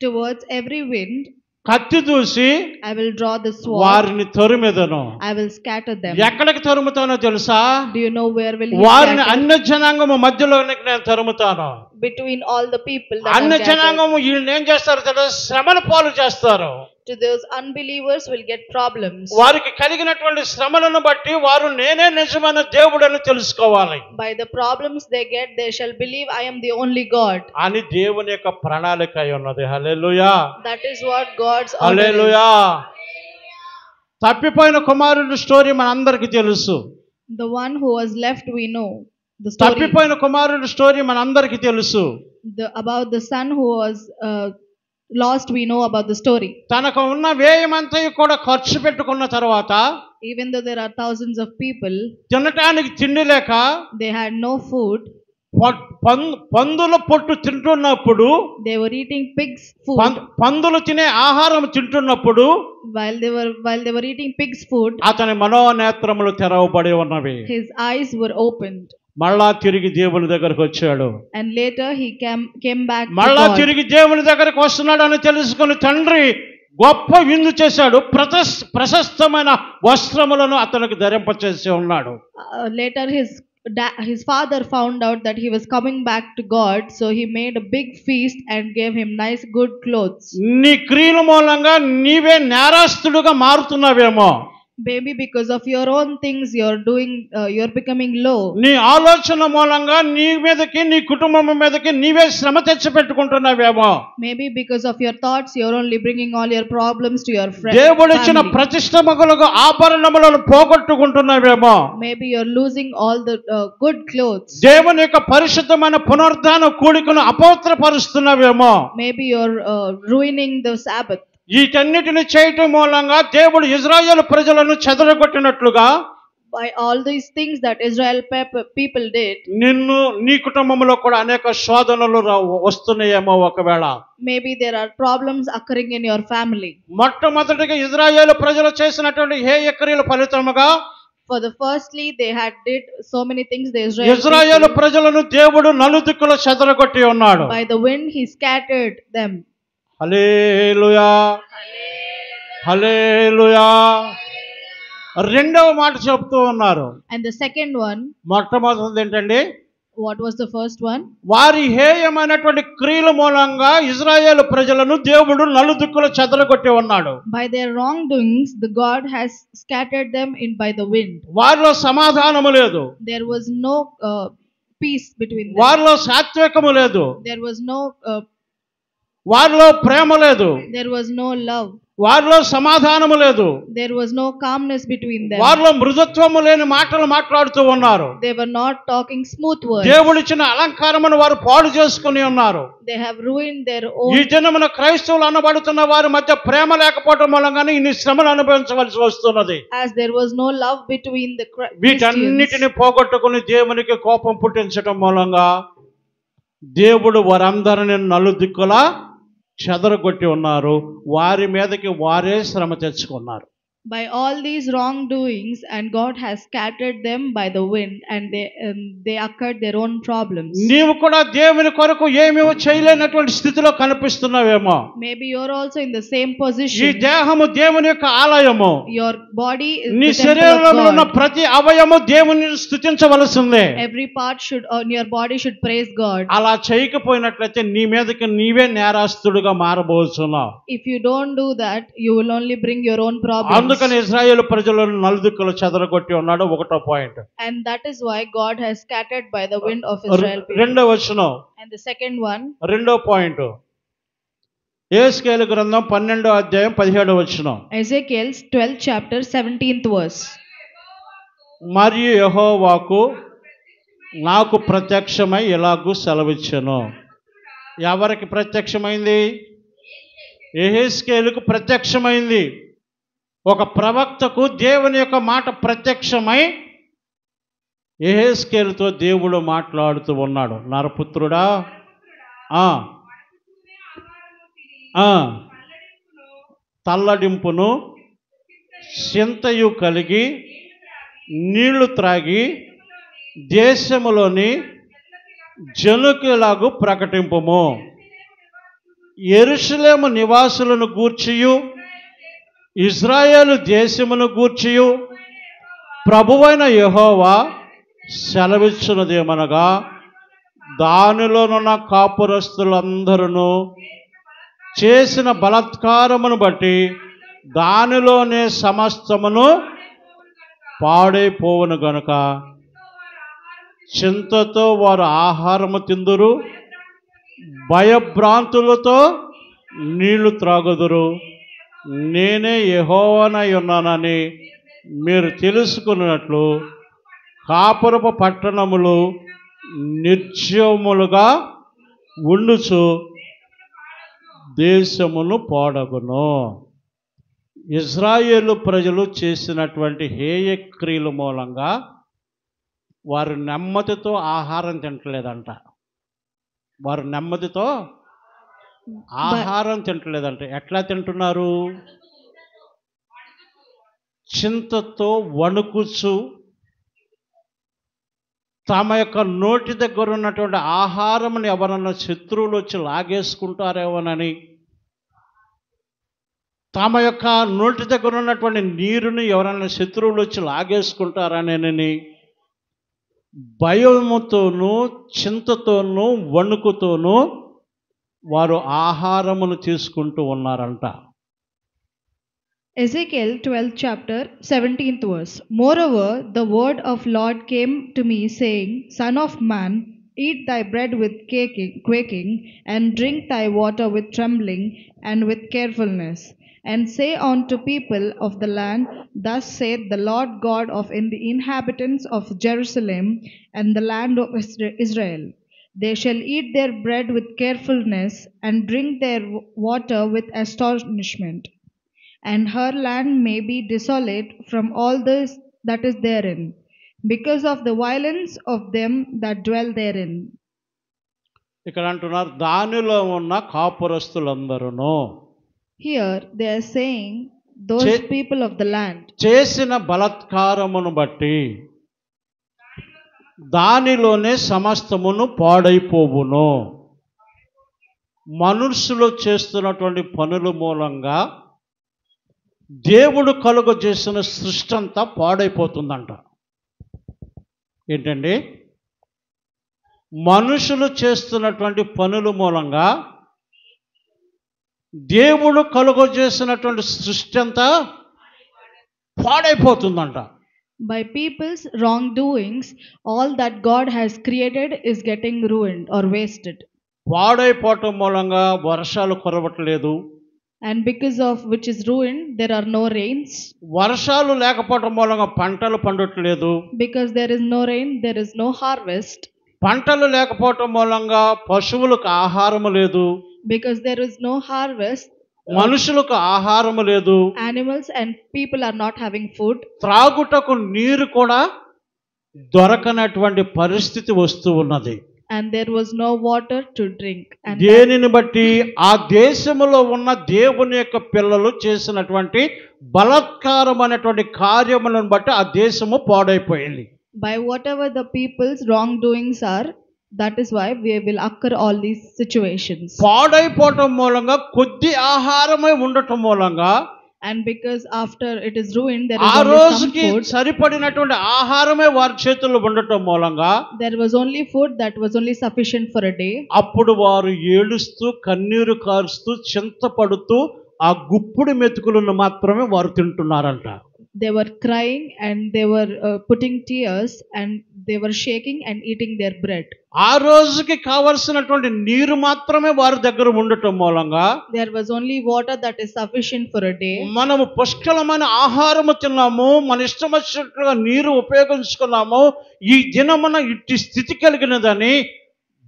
Towards every wind కత్తి దూసి I will draw the sword. వారిని తరుమెదను. I will scatter them. ఎక్కడికి తరుముతానో తెలుసా? Do you know where will he వారిని scatter? అన్య జనాంగము మధ్యలోనికి నేను తరుముతాను. Between all the people that అన్య are gathered. జనాంగము వీళ్ళని ఏం చేస్తారు తెలుసా? శ్రమల పాలు చేస్తారు. To those unbelievers will get problems. వారికి కలిగినటువంటి శ్రమలను బట్టి వారు నేనే నిజమైన దేవుడని తెలుసుకోవాలి. By the problems they get, they shall believe I am the only God. అని దేవుని యొక్క ప్రణాళిక అయి ఉన్నది. హల్లెలూయా. That is what God's order is. హల్లెలూయా. తప్పిపోయిన కుమారుడి స్టోరీ మనందరికీ తెలుసు. The one who was left, we know the story. తప్పిపోయిన కుమారుడి స్టోరీ మనందరికీ తెలుసు. About the son who was lost, we know about the story. తనకు ఉన్న వ్యయమంతా కూడా ఖర్చు పెట్టుకున్న తర్వాత, even though there are thousands of people, తినటానికి తిండి లేక they had no food. పందుల పొట్టు తింటున్నప్పుడు, they were eating pigs food. పందులు తినే ఆహారం తింటున్నప్పుడు, while they were eating pigs food, అతని మనోనేత్రములు తెరవబడి ఉన్నవి. his eyes were opened. మళ్ళా తిరిగి దేవుని దగ్గరకు వచ్చాడు. And later he came back to మళ్ళా God. తిరిగి దేవుని దగ్గరకు వస్తున్నాడు అని తెలుసుకుని తండ్రి గొప్ప విందు చేశాడు. ప్రశస్తమైన వస్త్రములను అతనికి ధరింపచేసి ఉన్నాడు. Later his father found out that he was coming back to God, so he made a big feast and gave him nice good clothes. నీ క్రియల మూలంగా నీవే నేరస్తుడుగా మారుతున్నావేమో. Maybe because of your own things you're becoming low. నీ ఆలోచన మూలంగా నీ మీదకి నీ కుటుంబం మీదకి నీవే శ్రమ తెచ్చి పెట్టుకుంటున్నావేమో. Maybe because of your thoughts you're only bringing all your problems to your friends. దేవుడు ఇచ్చిన ప్రతిష్టమగులకు ఆభరణములను పోగొట్టుకుంటున్నావేమో. Maybe you're losing all the good clothes. దేవుని యొక్క పరిశుద్ధమైన పునరుద్ధాన కూడికను అపవిత్రపరుస్తున్నావేమో. Maybe you're ruining the Sabbath. వీటన్నిటిని చేయటం మూలంగా దేవుడు ఇశ్రాయేలు ప్రజలను చెదరగొట్టినట్లుగా, by all these things that Israel people did, నిన్ను నీ కుటుంబంలో కూడా అనేక శోధనలు వస్తున్నాయేమో. ఒకవేళ maybe there are problems occurring in your family. మొట్టమొదటిగా ఇశ్రాయేలు ప్రజలు చేసినటువంటి హేయ క్రియల ఫలితముగా, for the firstly they had did so many things. The ఇశ్రాయేలు ప్రజలను దేవుడు నలుదిక్కుల చెదరగొట్టి ఉన్నాడు. by the wind he scattered them. హల్లెలూయా, హల్లెలూయా. రెండవ మాట చెప్తూ ఉన్నారు. And the second one, మొట్టమొదటిది ఏంటండి? what was the first one? వారి హేయమైనటువంటి క్రియల మూలంగా ఇశ్రాయేలు ప్రజలను దేవుడు నలుదిక్కుల చెదరగొట్టి ఉన్నాడు. By their wrongdoings the God has scattered them in by the wind. వారిలో సమాధానము లేదు. There was no peace between them. వారిలో సాత్వికము లేదు. There was no వారిలో ప్రేమ లేదు. there was no love. వారిలో సమాధానము లేదు. There was no calmness between them. వారిలో మృదుత్వము లేని మాటలు మాట్లాడుతూ ఉన్నారు. They were not talking smooth words. దేవుడిచ్చిన అలంకారమును వారు పాడు చేసుకుని ఉన్నారు. They have ruined their own. ఈ దినమున క్రైస్తవులు అనబడుతున్న వారి మధ్య ప్రేమ లేకపోవడం మూలంగానే ఇన్ని శ్రమలు అనుభవించవలసి వస్తున్నది. As there was no love between the వీటన్నిటిని పోగొట్టుకుని దేవునికి కోపం పుట్టించడం మూలంగా దేవుడు వారందరిని నలుదిక్కులా చెదరగొట్టి ఉన్నారు. వారి మీదకి వారే శ్రమ తెచ్చుకున్నారు. by all these wrongdoings, and God has scattered them by the wind, and they occurred their own problems. నీవు కూడా దేవుని కొరకు ఏమీ చేయలేనటువంటి స్థితిలో కనిపిస్తున్నావేమో. Maybe you're also in the same ఈ position. దేహము దేవుని యొక్క ఆలయము. Your body is నీ the temple శరీరంలో of ఉన్న God. ప్రతి అవయము దేవుని స్తుతించవలసిందే. Every part on your body should praise God. అలా చేయకపోయినట్లయితే నీ మీదకి నీవే నేరస్తుడుగా మారబోతున్నావు. If you don't do that, you will only bring your own problems. అందుకని ఇశ్రాయేలు ప్రజలను నలుదిక్కులు చెదరగొట్టి ఉన్నాడు. ఒకటో point. And that is why God has scattered by the wind of Israel people. రెండో వచనం. And the second one, రెండో పాయింట్, యెహెజ్కేలు గ్రంథం 12వ అధ్యాయం 17వ వచనం. Ezekiel's 12th chapter 17th verse. మరియు యెహోవాకు నాకు ప్రత్యక్షమై ఇలాగూ సెలవిచ్చెను. ఎవరికి ప్రత్యక్షమైంది? యెహెజ్కేలుకు ప్రత్యక్షమైంది. ఒక ప్రవక్తకు దేవుని యొక్క మాట ప్రత్యక్షమై యెహెజ్కేలుతో దేవుడు మాట్లాడుతూ ఉన్నాడు. నరపుత్రుడా, తల్లడింపును చింతయు కలిగి నీళ్లు త్రాగి దేశములోని జనుకులాగు ప్రకటింపుము. యెరూషలేము నివాసులను గూర్చియు ఇజ్రాయేలు దేశమును గూర్చియు ప్రభువైన యెహోవా సెలవిచ్చున్నదేమనగా, దానిలోనున్న కాపురస్తులందరూ చేసిన బలాత్కారమును బట్టి దానిలోనే సమస్తమును పాడైపోవును గనుక చింతతో వారు ఆహారము తిందురు, భయభ్రాంతులతో నీళ్లు త్రాగుదురు. నేనే యెహోవానై ఉన్నానని మీరు తెలుసుకున్నట్లు కాపురపు పట్టణములు నిర్జీవములుగా ఉండుచు దేశమును పాడగును. ఇజ్రాయేలు ప్రజలు చేసినటువంటి హేయక్రియల మూలంగా వారు నెమ్మదితో ఆహారం తింటలేదంట. వారు నెమ్మదితో ఆహారం తింటలేదంట. ఎట్లా తింటున్నారు? చింతతో వణుకుచు, తమ యొక్క నోటి దగ్గర ఉన్నటువంటి ఆహారంని ఎవరన్నా శత్రువులు వచ్చి లాగేసుకుంటారేమోనని, తమ యొక్క నోటి దగ్గర ఉన్నటువంటి నీరుని ఎవరైనా శత్రువులు వచ్చి లాగేసుకుంటారనేనని భయముతోనూ చింతతోనూ వణుకుతోనూ వారు ఆహారమును తీసుకుంటూ ఉన్నారంట. Ezekiel 12th chapter 17th verse. Moreover, the word of Lord came to me, saying, Son of man, eat thy bread with quaking, and drink thy water with trembling and with carefulness. And say unto people of the land, Thus saith the Lord God of the inhabitants of Jerusalem and the land of Israel. They shall eat their bread with carefulness, and drink their water with astonishment. And her land may be desolate from all this that is therein, because of the violence of them that dwell therein. ఇక్కడ అంటున్నారు, దానిలో ఉన్న కాపురస్తులందరూ. Here they are saying those people of the land చేసిన బలాత్కారమును బట్టి దానిలోనే సమస్తమును పాడైపోవును. మనుషులు చేస్తున్నటువంటి పనుల మూలంగా దేవుడు కలుగ చేసిన సృష్టి అంతా పాడైపోతుందంట. ఏంటండి? మనుషులు చేస్తున్నటువంటి పనుల మూలంగా దేవుడు కలుగ చేసినటువంటి సృష్టి అంతా పాడైపోతుందంట. By people's wrongdoings, all that God has created is getting ruined or wasted. పాడైపోవటం మూలంగా వర్షాలు కురవట్లేదు. And because of which is ruined, there are no rains. వర్షాలు లేకపోవటం మూలంగా పంటలు పండట్లేదు. Because there is no rain, there is no harvest. పంటలు లేకపోవటం మూలంగా పశువులకు ఆహారం లేదు. Because there is no harvest, మనుషులకు ఆహారం లేదు. animals and people are not having food. త్రాగుటకు నీరు కూడా దొరకనటువంటి పరిస్థితి వస్తూ ఉన్నది. And there was no water to drink. And దేనిని బట్టి? ఆ దేశములో ఉన్న దేవుని యొక్క పిల్లలు చేసినటువంటి బలాత్కారం అనేటువంటి కార్యములను బట్టి ఆ దేశము పాడైపోయింది. By whatever the people's wrongdoings are, that is why we will occur all these situations. పాడైపోవటం మూలంగా కొద్ది ఆహారమే ఉండటం మూలంగా, and because after it is ruined, there ఆ is only some రోజుకి food. సరిపడినటువంటి ఆహారమే వారి చేతుల్లో ఉండటం మూలంగా There was only food that was only sufficient for a day. అప్పుడు వారు ఏడుస్తూ కన్నీరు కారుస్తూ చింతపడుతూ ఆ గుప్పుడు మెతుకులను మాత్రమే వారు తింటున్నారంట. They were crying and they were putting tears and they were shaking and eating their bread. ఆ రోజుకి కావలసినటువంటి నీరు మాత్రమే వారి దగ్గర ఉండటం మూలంగా There was only water that is sufficient for a day. మనము పుష్కలమైన ఆహారము తిన్నాము, మన ఇష్టం వచ్చినట్లుగా నీరు ఉపయోగించుకున్నాము, ఈ దినమున ఇట్టి స్థితి కలిగినదని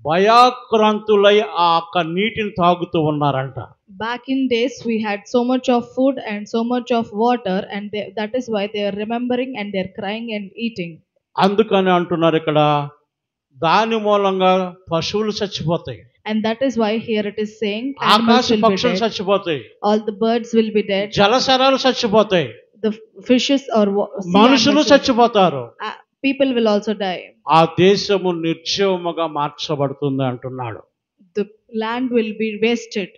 భయాక్రాంతులై ఆ నీటిని తాగుతూ ఉన్నారంట. Back in days we had so much of food and so much of water, and that is why they are remembering and they are crying and eating. అందుకని అంటున్నారు ఇక్కడ, దాని మూలంగా పశువులు చచ్చిపోతాయి. And that is why here it is saying ఆకాశ animals will be పక్షులు dead, చచ్చిపోతాయి, all the birds will be dead, జలచరాలు చచ్చిపోతాయి, the fishes or sea మనుషులు animals, చచ్చిపోతారు, people will also die. ఆ దేశము నిర్జీవముగా మార్చబడుతుంది అంటున్నాడు. The land will be wasted.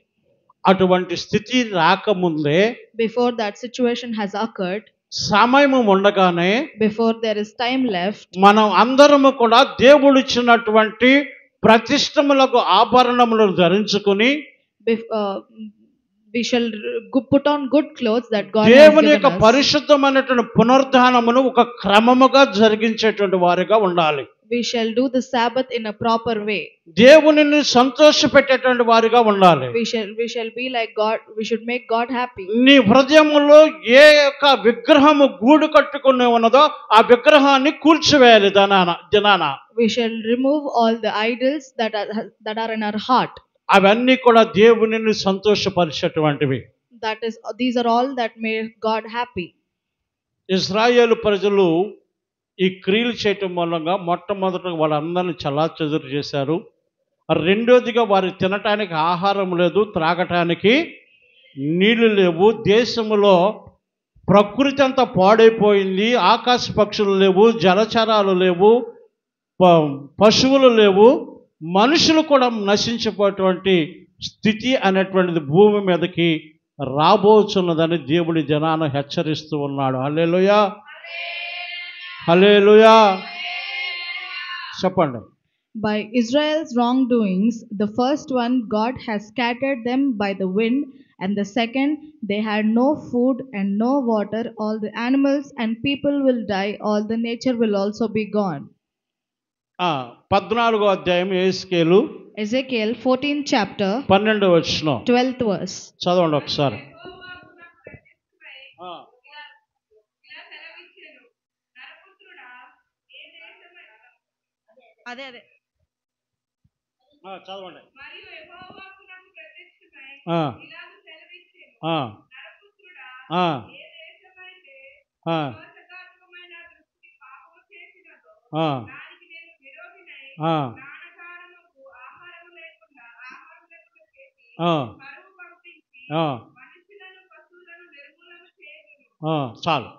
అటువంటి స్థితి రాకముందే, before that situation has occurred, సమయము ఉండగానే before there is time left, మనం అందరము కూడా దేవుడిచ్చినటువంటి ప్రతిష్టములకు ఆభరణములను ధరించుకుని we shall put on good clothes that God has దేవుని given యొక్క us. పరిశుద్ధమైనటువంటి పునరుద్ధానమును ఒక క్రమముగా జరిగించేటువంటి వారిగా ఉండాలి. We shall do the Sabbath in a proper way. దేవునిని సంతోషపెట్టేటువంటి వారిగా ఉండాలి. We shall be like God. We should make God happy. నీ హృదయములో ఏ యొక్క విగ్రహము గూడు కట్టుకుని ఉన్నదో ఆ విగ్రహాన్ని కూల్చివేయాలి దినాన. We shall remove all the idols that are in our heart. అవన్నీ కూడా దేవునిని సంతోషపరిచేటువంటివి. These are all that make God happy. ఇశ్రాయేలు ప్రజలు ఈ క్రియలు చేయటం మూలంగా మొట్టమొదటగా వాళ్ళందరినీ చల్లాచెదురు చేశారు. రెండోదిగా వారు తినటానికి ఆహారం లేదు, త్రాగటానికి నీళ్లు లేవు. దేశంలో ప్రకృతి అంతా పాడైపోయింది. ఆకాశ పక్షులు లేవు, జలచరాలు లేవు, పశువులు లేవు, మనుషులు కూడా నశించిపోయేటువంటి స్థితి అనేటువంటిది భూమి మీదకి రాబోచున్నదని దేవుడి జనాన్ని హెచ్చరిస్తూ ఉన్నాడు. హల్లెలూయా, హల్లెలూయా. చెప్పండి. By Israel's wrongdoings, the first one, God has scattered them by the wind, and the second, they had no food and no water. All the animals and people will die, all the nature will also be gone. 14వ అధ్యాయం Ezekiel Ezekiel 14th chapter 12వ వచనం 12th verse. చదవండి ఒకసారి. అదే చదవండి. చాలు.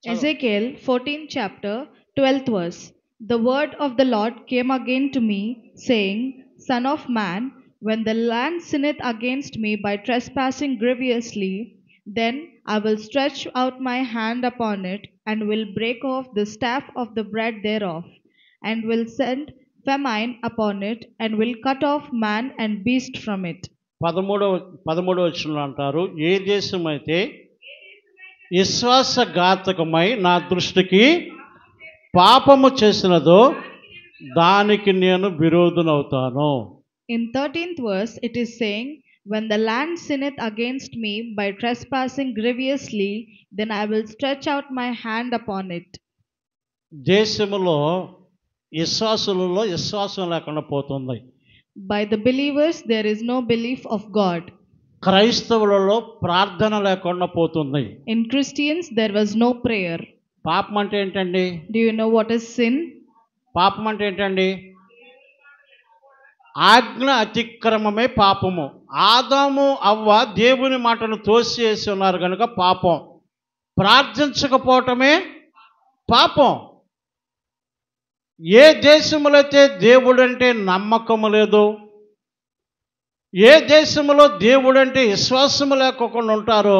Ezekiel 14th chapter 12th verse. The word of the Lord came again to me, saying, Son of man, when the land sinneth against me by trespassing grievously, then I will stretch out my hand upon it, and will break off the staff of the bread thereof, and will send famine upon it, and will cut off man and beast from it. 13వ వచనంలో అంటారు, ఏ దేశమైతే విశ్వాసఘాతకమై నా దృష్టికి పాపము చేసినదో దానికి నేను విరోధునవుతాను. In 13th verse it is saying, when the land sinneth against me by trespassing grievously, then I will stretch out my hand upon it. దేశములో విశ్వాసులలో విశ్వాసం లేకుండా పోతుంది. By the believers there is no belief of God. క్రైస్తవులలో ప్రార్థన లేకుండా పోతుంది. In Christians there was no prayer. పాపం అంటే ఏంటండి? Do you know what is sin? పాపం అంటే ఏంటండి? ఆజ్ఞ అతిక్రమమే పాపము. ఆదాము అవ్వ దేవుని మాటను తోసివేసి ఉన్నారు కనుక పాపం. ప్రార్థించకపోవటమే పాపం. ఏ దేశంలో అయితే దేవుడంటే నమ్మకము లేదు, ఏ దేశంలో దేవుడంటే విశ్వాసము లేకుండా ఉంటారో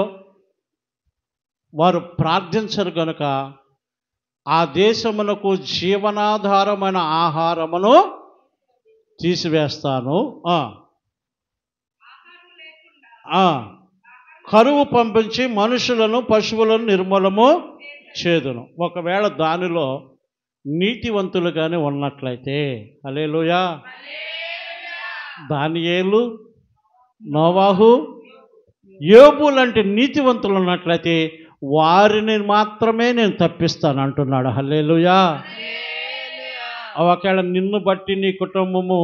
వారు ప్రార్థించరు కనుక ఆ దేశమునకు జీవనాధారమైన ఆహారమును తీసివేస్తాను, కరువు పంపించి మనుషులను పశువులను నిర్మూలము చేదును. ఒకవేళ దానిలో నీతివంతులుగానే ఉన్నట్లయితే, హల్లెలూయా, దానియేలు, నోవాహు, యోబు లాంటి నీతివంతులు ఉన్నట్లయితే వారిని మాత్రమే నేను తప్పిస్తాను అంటున్నాడు. హల్లెలూయా. ఒకవేళ నిన్ను బట్టి నీ కుటుంబము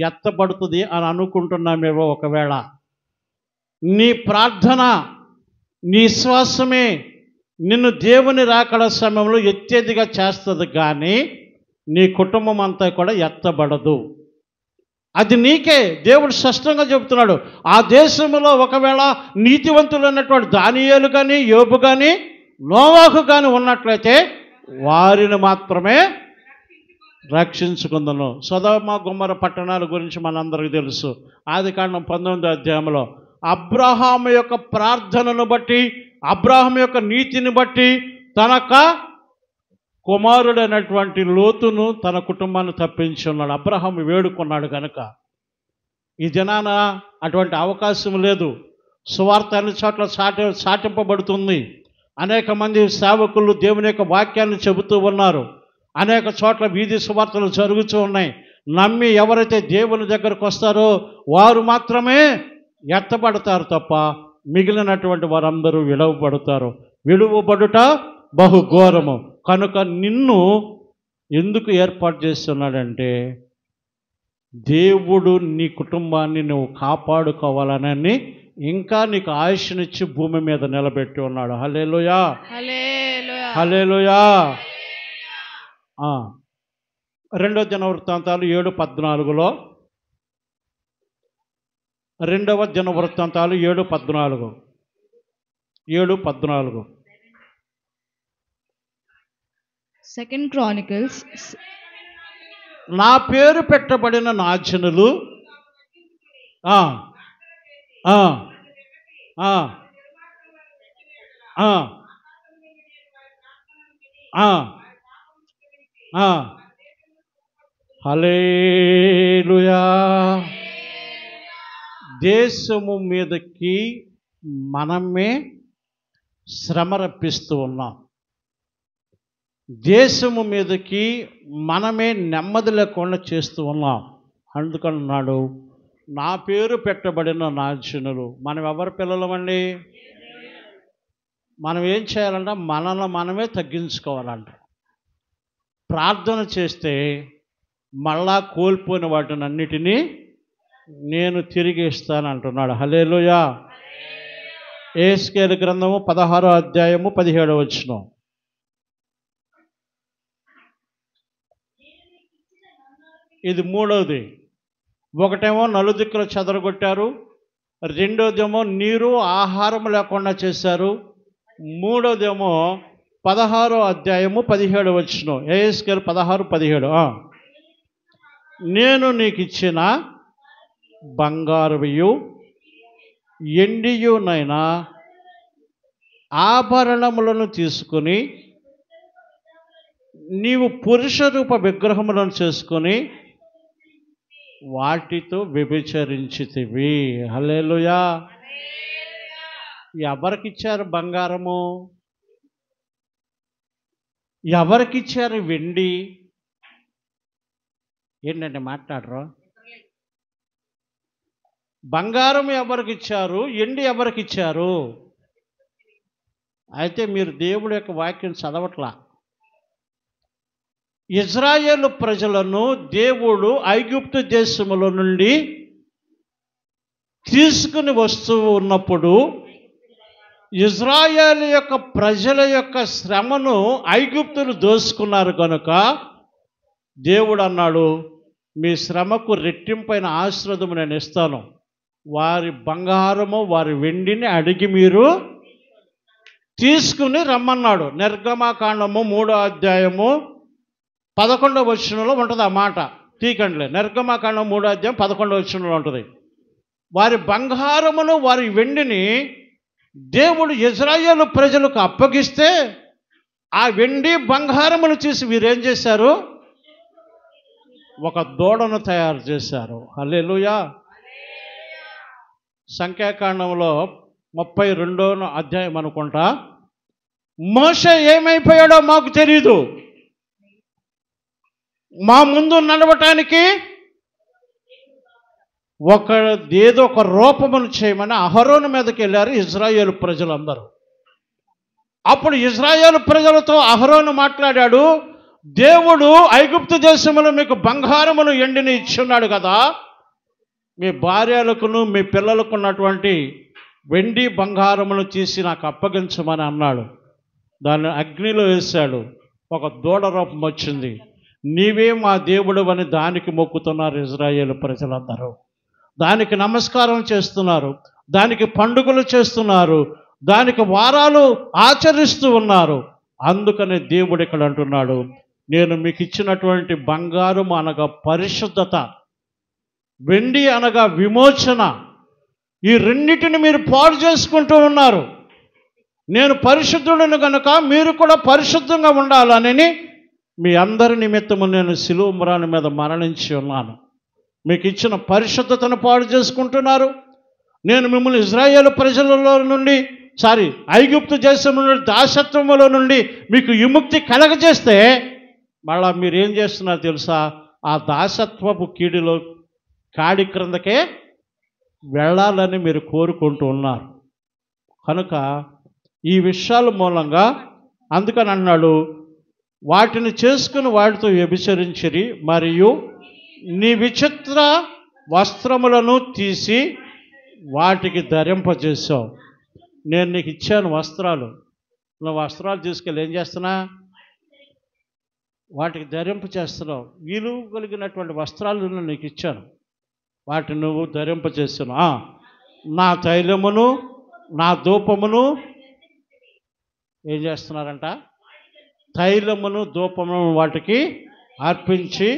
ఎత్తబడుతుంది అని అనుకుంటున్నామేవో, ఒకవేళ నీ ప్రార్థన నీ విశ్వాసమే నిన్ను దేవుని రాకడ సమయంలో ఎత్తేదిగా చేస్తుంది, కానీ నీ కుటుంబం అంతా కూడా ఎత్తబడదు. అది నీకే దేవుడు స్పష్టంగా చెబుతున్నాడు. ఆ దేశంలో ఒకవేళ నీతివంతులు అన్నటువంటి దానియేలు కానీ, యోబు కానీ, నోవాహు కానీ ఉన్నట్లయితే వారిని మాత్రమే రక్షించుకుందను. సొదొమ గొమొర్రా పట్టణాల గురించి మనందరికీ తెలుసు. ఆదికాండం 19వ అధ్యాయంలో అబ్రహాము యొక్క ప్రార్థనను బట్టి, అబ్రహాము యొక్క నీతిని బట్టి తనక కుమారుడైనటువంటి లోతును తన కుటుంబాన్ని తప్పించి ఉన్నాడు. అబ్రహాము వేడుకున్నాడు కనుక. ఈ దినాన అటువంటి అవకాశం లేదు. సువార్త అన్ని చోట్ల చాటింపబడుతుంది. అనేక మంది సేవకులు దేవుని యొక్క వాక్యాన్ని చెబుతూ ఉన్నారు. అనేక చోట్ల వీధి సువార్తలు జరుగుతూ ఉన్నాయి. నమ్మి ఎవరైతే దేవుని దగ్గరకు వస్తారో వారు మాత్రమే ఎత్తబడతారు తప్ప మిగిలినటువంటి వారందరూ విడవబడతారు. విడువబడుట బహుఘోరము. కనుక నిన్ను ఎందుకు ఏర్పాటు చేస్తున్నాడంటే దేవుడు నీ కుటుంబాన్ని నువ్వు కాపాడుకోవాలని, ఇంకా నీకు ఆయుష్నిచ్చి భూమి మీద నిలబెట్టి ఉన్నాడు. హల్లెలూయా, హల్లెలూయా. 2వ దినవృత్తాంతాలు 7:14లో, 2వ దినవృత్తాంతాలు 7:14, 7:14. 2 Chronicles. నా పేరు పెట్టబడిన నా జనులు హల్లెలూయా. దేశము మీదకి మనమే శ్రమ రప్పిస్తూ ఉన్నాం. దేశము మీదకి మనమే నెమ్మది లేకుండా చేస్తూ ఉన్నాం. అందుకన్నాడు నా పేరు పెట్టబడిన నా జనులు. మనం ఎవరి పిల్లలమండి? మనం ఏం చేయాలంటే మనల్ని మనమే తగ్గించుకోవాలంట. ప్రార్థన చేస్తే మళ్ళా కోల్పోయిన వాటిని అన్నిటినీ నేను తిరిగి ఇస్తానంటున్నాడు. హల్లెలూయా. యెహెజ్కేలు గ్రంథము 16వ అధ్యాయము 17వ వచనం. ఇది మూడవది. ఒకటేమో నలుదిక్కులు చెదరగొట్టారు, రెండోదేమో నీరు ఆహారం లేకుండా చేశారు, మూడోదేమో 16వ అధ్యాయము 17వ వచనం. యెహెజ్కేలు 16:17. నేను నీకు ఇచ్చిన బంగారువియు ఎండియునైనా ఆభరణములను తీసుకుని నీవు పురుష రూప విగ్రహములను చేసుకొని వాటితో వ్యభిచరించితివి. హల్లెలూయా. ఎవరికిచ్చారు బంగారము? ఎవరికిచ్చారు వెండి? ఏంటంటే మాట్లాడరు? బంగారం ఎవరికిచ్చారు? ఎండి ఎవరికిచ్చారు? అయితే మీరు దేవుడి యొక్క వాక్యం చదవట్లా. ఇజ్రాయేలు ప్రజలను దేవుడు ఐగుప్తు దేశములో నుండి తీసుకుని వస్తూ ఉన్నప్పుడు ఇజ్రాయేలు యొక్క ప్రజల యొక్క శ్రమను ఐగుప్తులు దోసుకున్నారు కనుక దేవుడు అన్నాడు, మీ శ్రమకు రెట్టింపైన ఆశీర్వాదము నేను ఇస్తాను. వారి బంగారము వారి వెండిని అడిగి మీరు తీసుకుని రమ్మన్నాడు. నిర్గమకాండము 3వ అధ్యాయము 11వ వచనంలో ఉంటుంది ఆ మాట. తీకండిలే. నిర్గమకాండం 3వ అధ్యాయం 11వ వచనంలో ఉంటుంది. వారి బంగారమును వారి వెండిని దేవుడు ఇజ్రాయేలు ప్రజలకు అప్పగిస్తే ఆ వెండి బంగారమును చూసి వీరేం చేశారు? ఒక దూడను తయారు చేశారు. హల్లెలూయా. సంఖ్యాకాండంలో 32వ అధ్యాయం అనుకుంటా, మోషే ఏమైపోయాడో మాకు తెలీదు, మా ముందు నడవటానికి ఏదో ఒక రూపమును చేయమని అహరోను మీదకి వెళ్ళారు ఇజ్రాయేలు ప్రజలందరూ. అప్పుడు ఇజ్రాయేలు ప్రజలతో అహరోను మాట్లాడాడు, దేవుడు ఐగుప్తు దేశంలో మీకు బంగారమును ఎండిని ఇచ్చున్నాడు కదా, మీ భార్యలకును మీ పిల్లలకు ఉన్నటువంటి వెండి బంగారమును తీసి నాకు అప్పగించమని అన్నాడు. దాన్ని అగ్నిలో వేశాడు. ఒక దూడ రూపం వచ్చింది. నీవే మా దేవుడు అని దానికి మొక్కుతున్నారు ఇజ్రాయేలు ప్రజలందరూ. దానికి నమస్కారం చేస్తున్నారు, దానికి పండుగలు చేస్తున్నారు, దానికి వారాలు ఆచరిస్తూ ఉన్నారు. అందుకనే దేవుడు ఇక్కడ అంటున్నాడు, నేను మీకు ఇచ్చినటువంటి బంగారం అనగా పరిశుద్ధత, వెండి అనగా విమోచన, ఈ రెండిటిని మీరు పాడు చేసుకుంటూ ఉన్నారు. నేను పరిశుద్ధుడను కనుక మీరు కూడా పరిశుద్ధంగా ఉండాలని మీ అందరి నిమిత్తము నేను శిలువ మ్రాను మీద మరణించి ఉన్నాను. మీకు ఇచ్చిన పరిశుద్ధతను పాడు చేసుకుంటున్నారు. నేను మిమ్మల్ని ఇజ్రాయేలు ప్రజలలో నుండి ఐగుప్తు దేశం నుండి దాసత్వములో నుండి మీకు విముక్తి కలగజేస్తే మళ్ళా మీరు ఏం చేస్తున్నారు తెలుసా? ఆ దాసత్వపు కాడి క్రిందకే వెళ్ళాలని మీరు కోరుకుంటూ ఉన్నారు. కనుక ఈ విషయాల మూలంగా అందుకని అన్నాడు, వాటిని చేసుకుని వాటితో వ్యభిచరించిరి, మరియు నీ విచిత్ర వస్త్రములను తీసి వాటికి ధరింపజేసావు. నేను నీకు ఇచ్చాను వస్త్రాలు, నువ్వు వస్త్రాలు తీసుకెళ్ళి ఏం చేస్తున్నా? వాటికి ధరింప చేస్తున్నావు. విలువ కలిగినటువంటి వస్త్రాలను నీకు ఇచ్చాను, వాటిని నువ్వు ధరింపజేసాను. నా తైలమును నా ధూపమును ఏం చేస్తున్నారంట? తైలమును ధూపమును వాటికి అర్పించి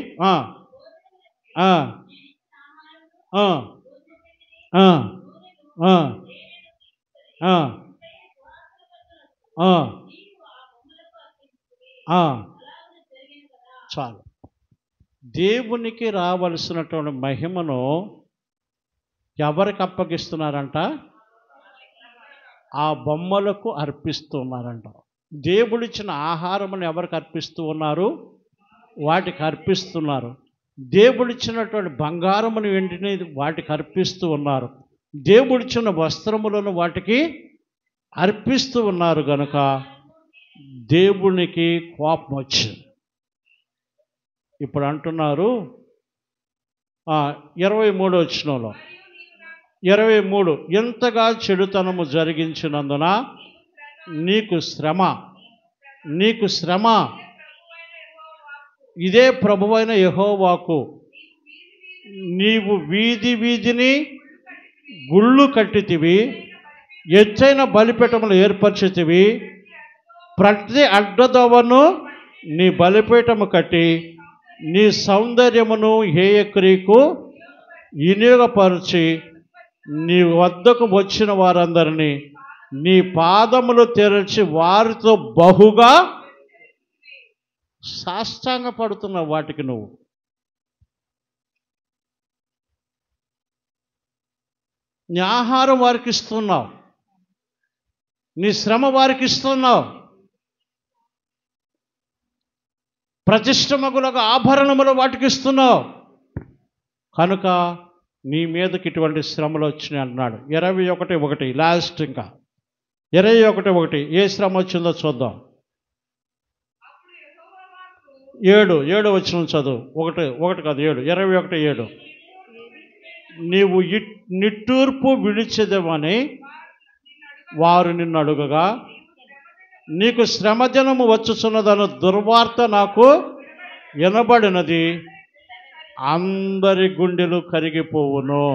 చాలు. దేవునికి రావలసినటువంటి మహిమను ఎవరికి అప్పగిస్తున్నారంట? ఆ బొమ్మలకు అర్పిస్తున్నారంట. దేవుడిచ్చిన ఆహారమును ఎవరికి అర్పిస్తూ ఉన్నారు? వాటికి అర్పిస్తున్నారు. దేవుడిచ్చినటువంటి బంగారమును వెంటనే వాటికి అర్పిస్తూ ఉన్నారు. దేవుడిచ్చిన వస్త్రములను వాటికి అర్పిస్తూ ఉన్నారు. గనుక దేవునికి కోపం వచ్చింది. ఇప్పుడు అంటున్నారు 23వ వచనంలో 23, ఎంతగా చెడుతనము జరిగించినందున నీకు శ్రమ, ఇదే ప్రభువైన యెహోవాకు. నీవు వీధి వీధిని గుళ్ళు కట్టితివి, ఎత్తైన బలిపీఠములు ఏర్పరిచితివి, ప్రతి అడ్డదోవను నీ బలిపీఠము కట్టి నీ సౌందర్యమును హేయక్రియకు వినియోగపరిచి నీ వద్దకు వచ్చిన వారందరినీ నీ పాదములు తెరచి వారితో బహుగా సాష్టాంగ పడుతున్నావు. వాటికి నువ్వు నీ ఆహారం వారికి ఇస్తున్నావు, నీ శ్రమ వారికి ఇస్తున్నావు, ప్రతిష్టమగులకు ఆభరణములు వాటికి ఇస్తున్నావు. కనుక నీ మీదకి ఇటువంటి శ్రమలు వచ్చినాయి అన్నాడు. 21:1 లాస్ట్. ఇంకా 21:1 ఏ శ్రమ వచ్చిందో చూద్దాం. 7 వచనం చదువు. 1 కాదు 7, 21:7. నీవు నిట్టూర్పు విడిచెదవని వారు నిన్ను అడుగగా నీకు శ్రమజనము వచ్చుచున్నదన్న దుర్వార్త నాకు వినబడినది, అందరి గుండెలు కరిగిపోవును.